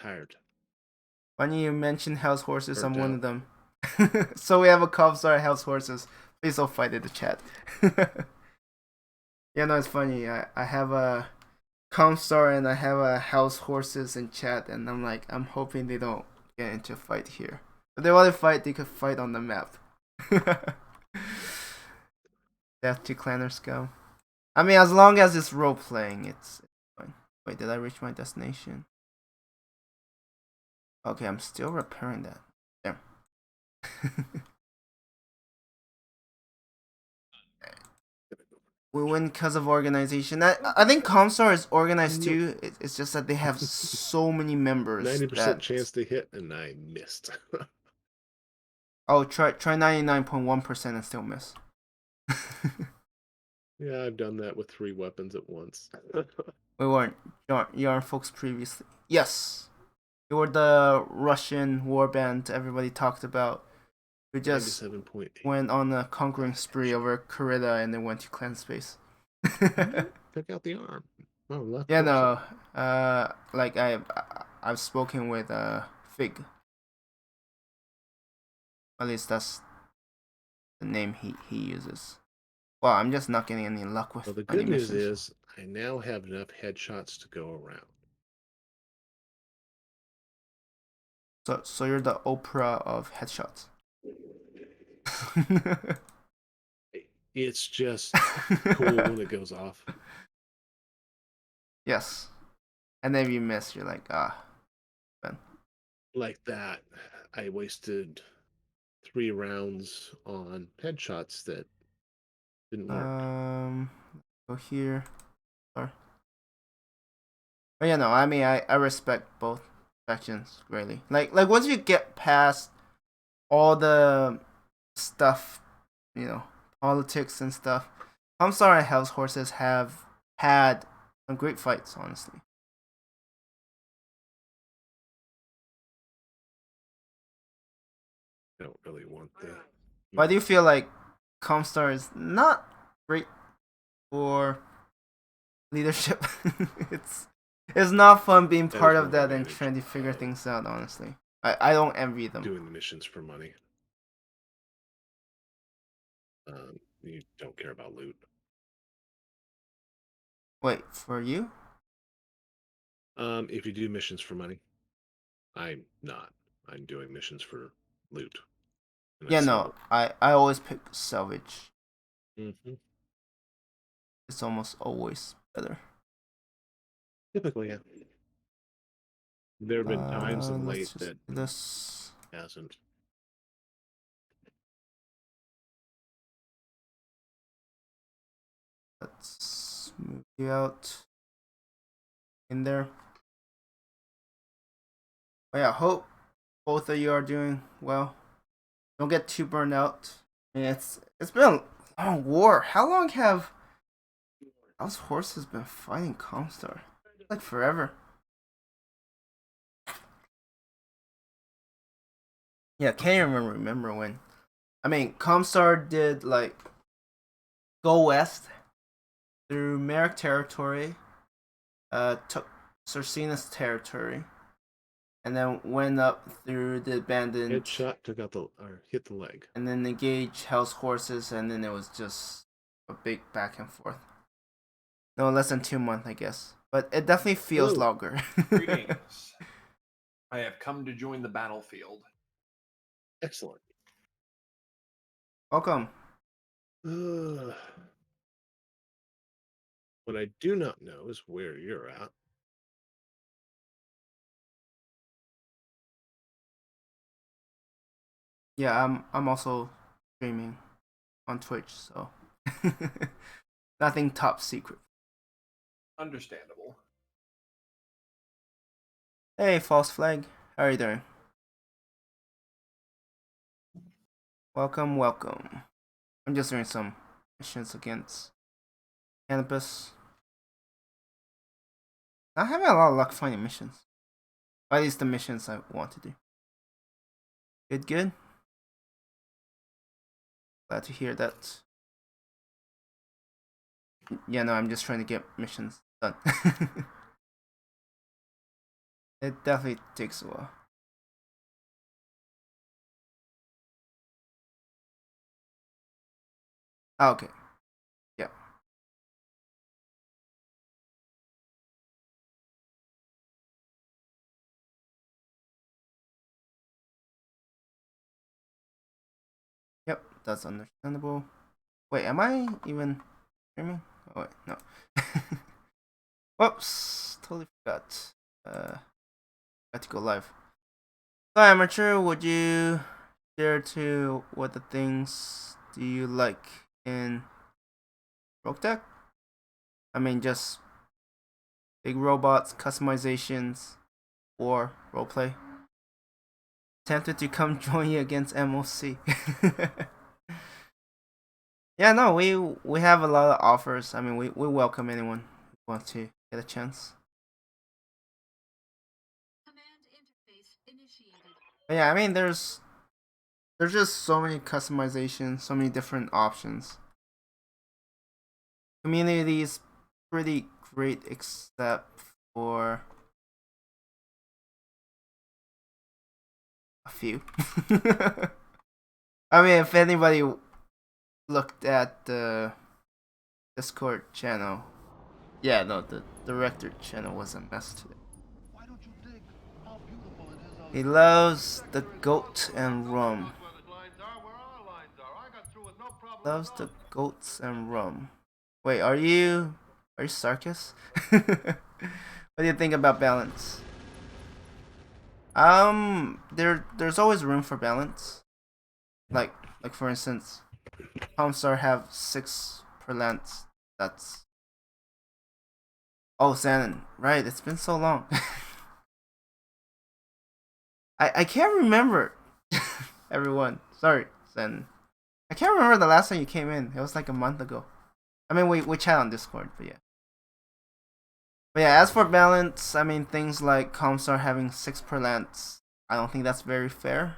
Speaker 2: tired.
Speaker 1: When you mention house horses, I'm
Speaker 2: Burnt
Speaker 1: one
Speaker 2: out.
Speaker 1: of them. So we have a Comstar house horses. Please don't fight in the chat. Yeah, no, it's funny. I have a Comstar and I have a house horses in chat, and I'm like, I'm hoping they don't get into a fight here. If they want to fight, they could fight on the map. Death to Clanners go. I mean, as long as it's role playing, it's fine. Wait, did I reach my destination? Okay, I'm still repairing that. There. We win because of organization. I think Comstar is organized too. It's just that they have so many members.
Speaker 2: 90% chance to hit, and I missed.
Speaker 1: Oh, try 99.1% and still miss.
Speaker 2: Yeah, I've done that with 3 weapons at once.
Speaker 1: We weren't yarn folks previously. Yes, you were the Russian warband everybody talked about. We just
Speaker 2: 97.8.
Speaker 1: went on a conquering spree over Coretta and then went to clan space.
Speaker 2: Took out the arm. Oh, left
Speaker 1: Yeah,
Speaker 2: torso.
Speaker 1: no. Like I've spoken with Fig. At least that's the name he uses. Well, I'm just not getting any luck with
Speaker 2: Well, the
Speaker 1: any
Speaker 2: good news
Speaker 1: missions.
Speaker 2: is I now have enough headshots to go around.
Speaker 1: So you're the Oprah of headshots.
Speaker 2: It's just cool when it goes off.
Speaker 1: Yes. And then if you miss, you're like, Ben.
Speaker 2: Like that, I wasted 3 rounds on headshots that didn't work.
Speaker 1: Go here. Sorry. But yeah, no, I mean, I respect both factions greatly. Like once you get past all the stuff, politics and stuff, Comstar and Hell's Horses have had some great fights, honestly.
Speaker 2: I don't really want the.
Speaker 1: But I do feel like Comstar is not great for leadership. it's not fun being part of that and trying to figure things out, honestly. I don't envy them.
Speaker 2: Doing the missions for money. You don't care about loot.
Speaker 1: Wait, for you?
Speaker 2: If you do missions for money, I'm not. I'm doing missions for loot.
Speaker 1: Yeah, no, I always pick salvage.
Speaker 2: Mm-hmm.
Speaker 1: It's almost always better.
Speaker 2: Typically, yeah. There have been times of late
Speaker 1: Let's just
Speaker 2: that
Speaker 1: do this.
Speaker 2: hasn't.
Speaker 1: Let's move you out in there. But yeah, hope both of you are doing well. Don't get too burned out. I mean, it's been a long war. How long have House Horses been fighting Comstar? Like forever. Yeah, can't even remember when. I mean, Comstar did like go west through Merrick territory, took Cercina's territory, and then went up through the abandoned.
Speaker 2: Headshot took out or hit the leg.
Speaker 1: And then engaged Hell's Horses, and then it was just a big back and forth. No, less than 2 months, I guess. But it definitely feels longer.
Speaker 10: Greetings. I have come to join the battlefield.
Speaker 2: Excellent.
Speaker 1: Welcome.
Speaker 2: What I do not know is where you're at.
Speaker 1: Yeah, I'm also streaming on Twitch, so nothing top secret.
Speaker 10: Understandable.
Speaker 1: Hey, False Flag. How are you doing? Welcome. I'm just doing some missions against Cannabis. I'm having a lot of luck finding missions. Or at least the missions I want to do. Good. Glad to hear that. Yeah, no, I'm just trying to get missions done. It definitely takes a while. Oh, okay. Yeah. Yep, that's understandable. Wait, am I even streaming? Oh wait, no. Whoops, totally forgot. Got to go live. So, Amateur, would you share to what the things do you like in Roguetech? I mean, just big robots, customizations, or roleplay. Tempted to come join you against MOC. Yeah, no, we have a lot of offers. I mean, we welcome anyone who wants to get a chance.
Speaker 6: Command interface initiated.
Speaker 1: But yeah, I mean, there's just so many customizations, so many different options. Community is pretty great except for a few. I mean, if anybody looked at the Discord channel, yeah, no, the director channel was a mess today.
Speaker 8: Why don't you dig how beautiful it is out
Speaker 1: He
Speaker 8: here?
Speaker 1: loves the goat and rum.
Speaker 3: Knows where the lines are, where our lines are. I got through with no problem
Speaker 1: Loves
Speaker 3: at
Speaker 1: the
Speaker 3: all.
Speaker 1: goats and rum. Wait, are you Sarkis? What do you think about balance? There's always room for balance. Like for instance, Comstar have 6 per lance. That's oh Shannon, right? It's been so long. I can't remember. Everyone, sorry, Shannon. I can't remember the last time you came in. It was like a month ago. I mean, we chat on Discord, but yeah. But yeah, as for balance, I mean, things like Comstar having 6 per lance, I don't think that's very fair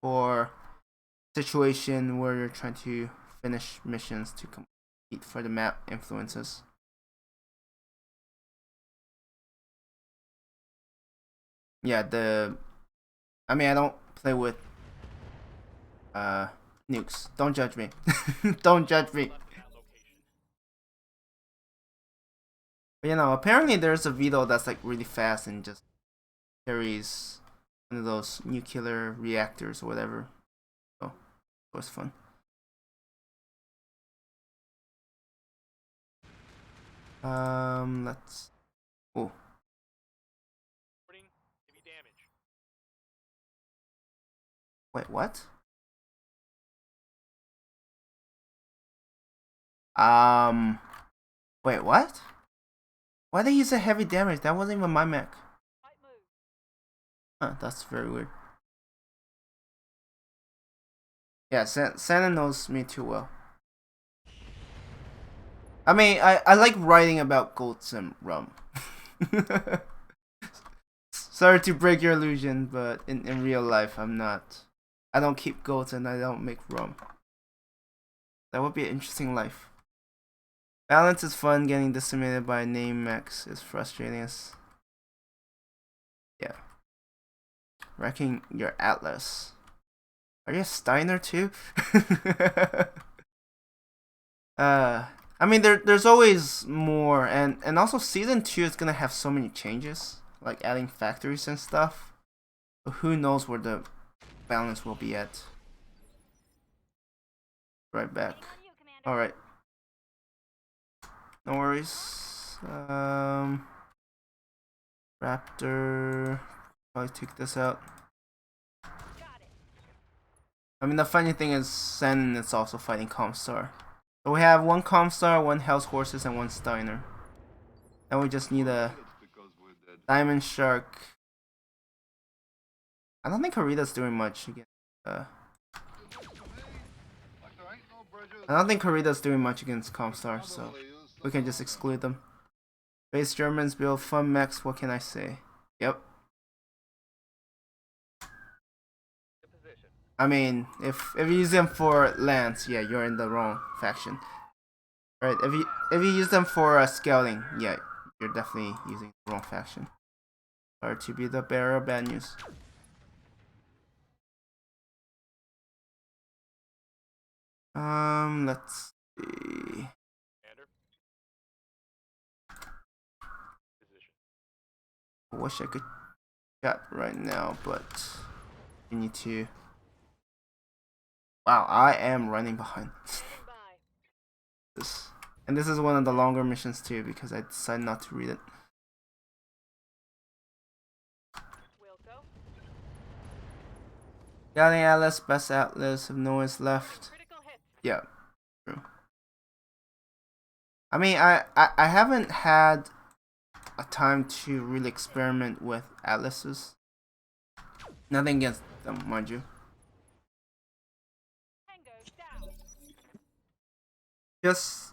Speaker 1: for situation where you're trying to finish missions to compete for the map influences. Yeah, I mean, I don't play with nukes. Don't judge me. Don't judge me. But you know, apparently there's a veto that's like really fast and just carries one of those nuclear reactors or whatever. So it was fun. Let's. Oh.
Speaker 5: Heavy damage.
Speaker 1: Wait, what? Wait, what? Why did they use a heavy damage? That wasn't even my mech. Huh, that's very weird. Yeah, Santa knows me too well. I mean, I like writing about goats and rum. Sorry to break your illusion, but in real life, I'm not. I don't keep goats and I don't make rum. That would be an interesting life. Balance is fun, getting decimated by name Mechs is frustrating as. Yeah. Wrecking your Atlas. Are you a Steiner too? I mean, there's always more, and also season 2 is gonna have so many changes, like adding factories and stuff. But who knows where the balance will be at? Right back. All right. No worries. Raptor. Probably take this out. I mean, the funny thing is, Sen is also fighting Comstar. So we have 1 Comstar, 1 Hell's Horses, and 1 Steiner. And we just need a Diamond Shark. I don't think Harita's doing much against. I don't think Harita's doing much against Comstar, so we can just exclude them. Base Germans build fun mechs. What can I say? Yep. I mean, if you use them for Lance, yeah, you're in the wrong faction. Right? If you use them for scouting, yeah, you're definitely using the wrong faction. Sorry to be the bearer of bad news. Let's see. I wish I could chat right now, but you need to. Wow, I am running behind. And this is one of the longer missions too because I decided not to read it. Got any Atlas? Best Atlas if no one's left. Yeah, true. I mean, I haven't had a time to really experiment with Atlases. Nothing against them, mind you. Just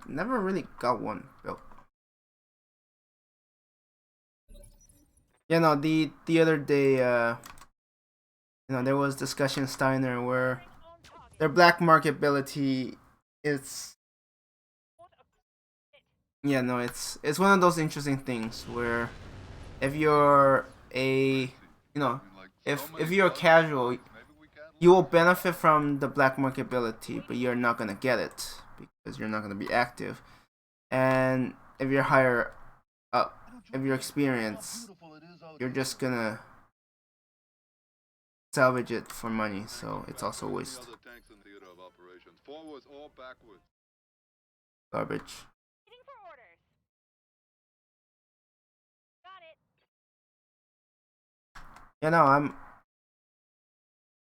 Speaker 1: never really got one built. You know, the other day, you know, there was discussion Steiner where their black market ability is, yeah, no, it's one of those interesting things where if you're a, you know, if you're a casual, you will benefit from the black market ability, but you're not gonna get it because you're not gonna be active. And if you're higher up, if you're experienced, you're just gonna salvage it for money, so it's also a waste. Garbage.
Speaker 4: Waiting for orders. Got it.
Speaker 1: You know,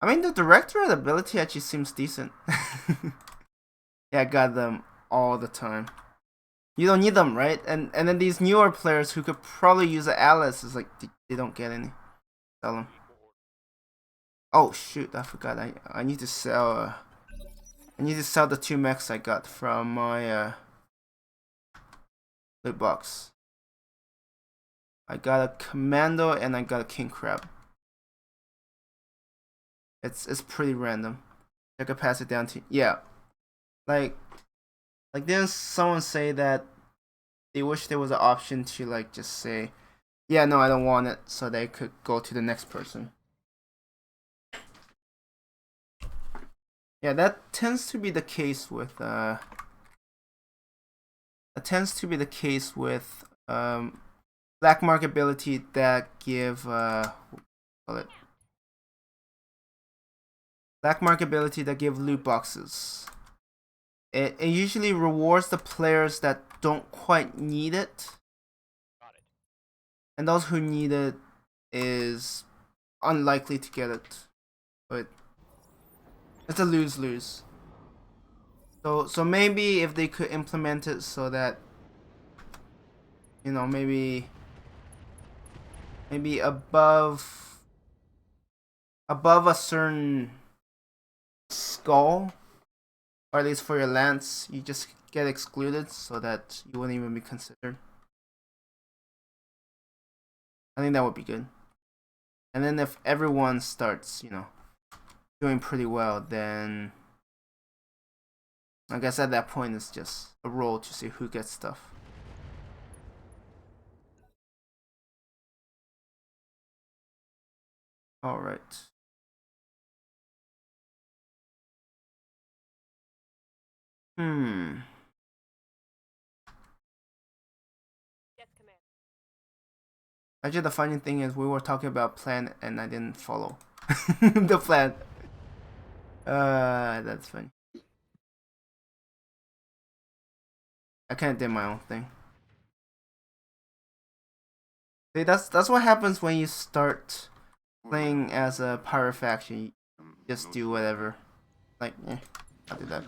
Speaker 1: I mean, the director ability actually seems decent. Yeah, I got them all the time. You don't need them, right? And then these newer players who could probably use the Alice is like they don't get any. Sell them. Oh shoot! I forgot. I need to sell. I need to sell the 2 mechs I got from my loot box. I got a commando and I got a king crab. It's pretty random. I could pass it down to, yeah. Like didn't someone say that they wish there was an option to like just say, yeah, no, I don't want it, so they could go to the next person. Yeah, that tends to be the case with black market ability that give call it black market ability that give loot boxes. It usually rewards the players that don't quite need it.
Speaker 5: Got it.
Speaker 1: And those who need it is unlikely to get it. But it's a lose-lose. So maybe if they could implement it so that, you know, maybe above a certain skull, or at least for your lance, you just get excluded so that you wouldn't even be considered. I think that would be good. And then if everyone starts, you know, doing pretty well, then I guess at that point it's just a roll to see who gets stuff. Alright.
Speaker 4: Yes, command.
Speaker 1: Actually, the funny thing is we were talking about plan and I didn't follow the plan. That's funny. I kind of did my own thing. See, that's what happens when you start playing as a pirate faction. You just do whatever. Like, I'll do that.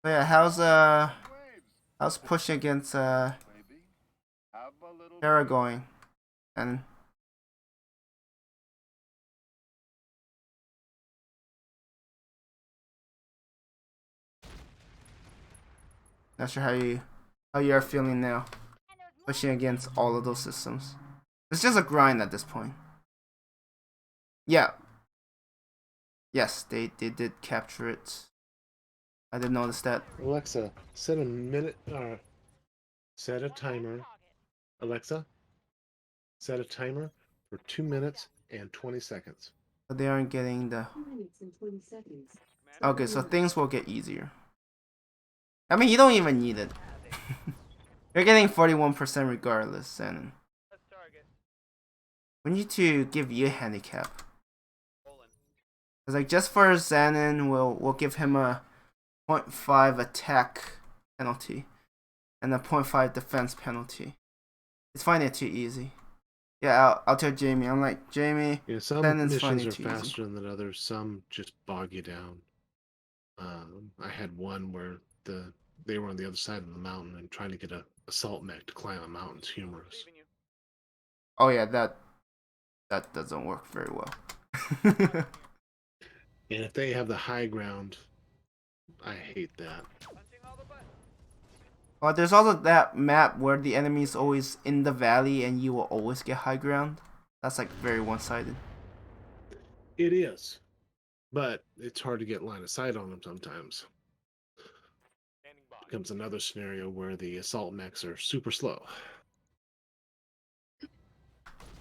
Speaker 1: So yeah, how's pushing against Terra going? And not sure how you are feeling now, pushing against all of those systems. It's just a grind at this point. Yeah. Yes, they did capture it. I did notice that.
Speaker 2: Alexa, set a minute. Set a timer. Alexa, set a timer for 2 minutes and 20 seconds.
Speaker 1: But they aren't getting the.
Speaker 6: 2 minutes and 20 seconds.
Speaker 1: Okay, so things will get easier. I mean, you don't even need it. You're getting 41% regardless, and
Speaker 5: Let's target.
Speaker 1: we need to give you a handicap.
Speaker 5: Rolling.
Speaker 1: Cause like just for Xanon, we'll give him a 0.5 attack penalty and a 0.5 defense penalty. It's finding it too easy. Yeah, I'll tell Jamie. I'm like, Jamie,
Speaker 2: Yeah, some
Speaker 1: Xanon's finding
Speaker 2: missions
Speaker 1: it
Speaker 2: are
Speaker 1: too easy.
Speaker 2: faster than others. Some just bog you down. I had one where they were on the other side of the mountain and trying to get a assault mech to climb a mountain's humorous.
Speaker 5: Leaving you.
Speaker 1: Oh yeah, that doesn't work very well.
Speaker 2: And if they have the high ground, I hate that.
Speaker 1: Well, there's also that map where the enemy is always in the valley and you will always get high ground. That's like very one-sided.
Speaker 2: It is. But it's hard to get line of sight on them sometimes.
Speaker 5: Standing by.
Speaker 2: Becomes another scenario where the assault mechs are super slow.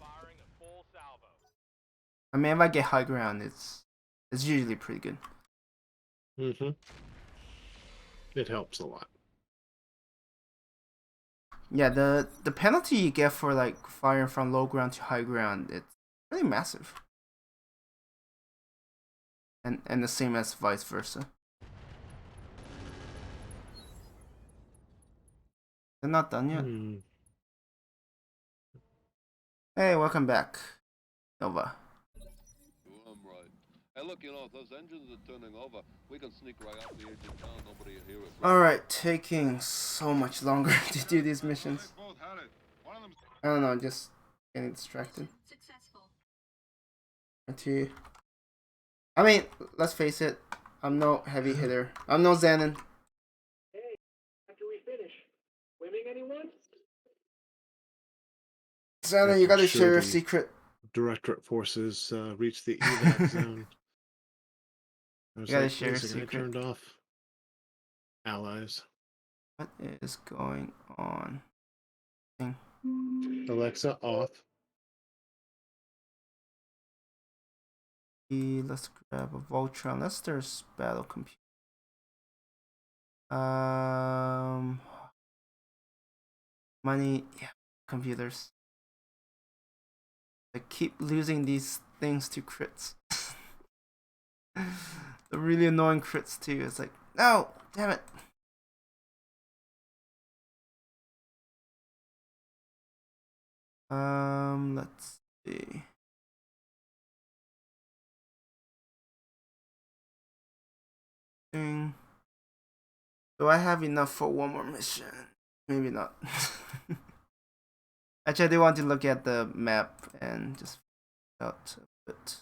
Speaker 5: Firing a full salvo.
Speaker 1: I mean, if I get high ground, it's usually pretty good.
Speaker 2: Mm-hmm. It helps a lot.
Speaker 1: Yeah, the penalty you get for like firing from low ground to high ground, it's really massive. And the same as vice versa. They're not done yet. Hey, welcome back, Nova.
Speaker 8: I'm right. Hey, look, you know, if those engines are turning over, we can sneak right out the edge of town. Nobody will hear us.
Speaker 1: Alright, taking so much longer to do these missions.
Speaker 8: Both had it. One of them.
Speaker 1: I don't know, just getting distracted. I mean, let's face it, I'm no heavy hitter. I'm no Xanon.
Speaker 7: Hey, after we finish, swimming anyone?
Speaker 1: Xanon, you gotta
Speaker 2: Making
Speaker 1: share
Speaker 2: sure
Speaker 1: your
Speaker 2: the
Speaker 1: secret.
Speaker 2: Directorate forces reach the evac zone. I was
Speaker 1: You gotta
Speaker 2: like,
Speaker 1: share
Speaker 2: wait a
Speaker 1: your
Speaker 2: second, I
Speaker 1: secret.
Speaker 2: turned off allies.
Speaker 1: What is going on?
Speaker 2: Alexa, off.
Speaker 1: Let's grab a Voltron. Unless there's battle computer. Money, yeah, computers. I keep losing these things to crits. The really annoying crits too. It's like, no, damn it. Let's see. Do I have enough for one more mission? Maybe not. Actually, I do want to look at the map and just out a bit.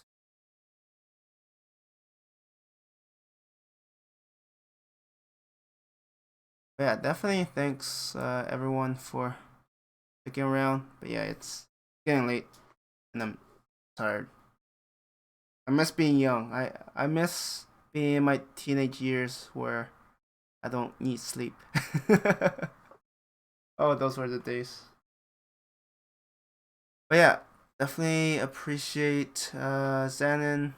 Speaker 1: But yeah, definitely thanks everyone for sticking around. But yeah, it's getting late and I'm tired. I miss being young. I miss being in my teenage years where I don't need sleep. Oh, those were the days. But yeah, definitely appreciate Xanon,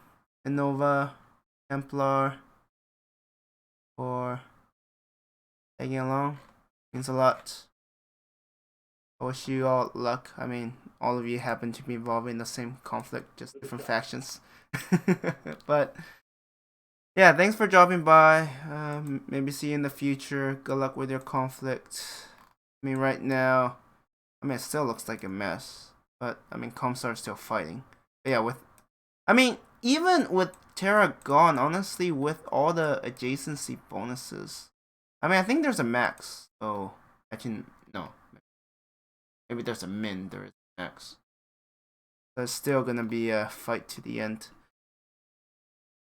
Speaker 1: Innova, Templar for tagging along. Means a lot. I wish you all luck. I mean, all of you happen to be involved in the same conflict, just different factions. But yeah, thanks for dropping by. Maybe see you in the future. Good luck with your conflict. I mean, right now, I mean, it still looks like a mess. But, I mean, Comstar are still fighting. But yeah, even with Terra gone, honestly, with all the adjacency bonuses, I mean, I think there's a max. So, actually, no. Maybe there's a min, there is a max. But it's still gonna be a fight to the end.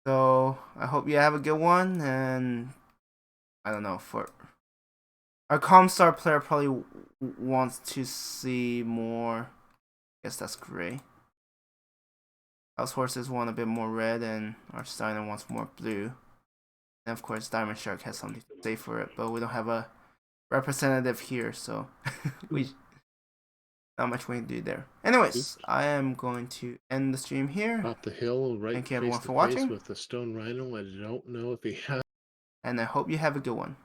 Speaker 1: So, I hope you have a good one, and I don't know, for our Comstar player probably wants to see more. I guess that's gray. House Horses want a bit more red, and Archsteiner wants more blue. And of course, Diamond Shark has something to say for it, but we don't have a representative here, so not much we can do there. Anyways, I am going to end the stream here.
Speaker 2: Off the hill, right
Speaker 1: Thank you
Speaker 2: face
Speaker 1: everyone
Speaker 2: to
Speaker 1: for watching.
Speaker 2: face with the stone rhino. I don't know if he has.
Speaker 1: And I hope you have a good one.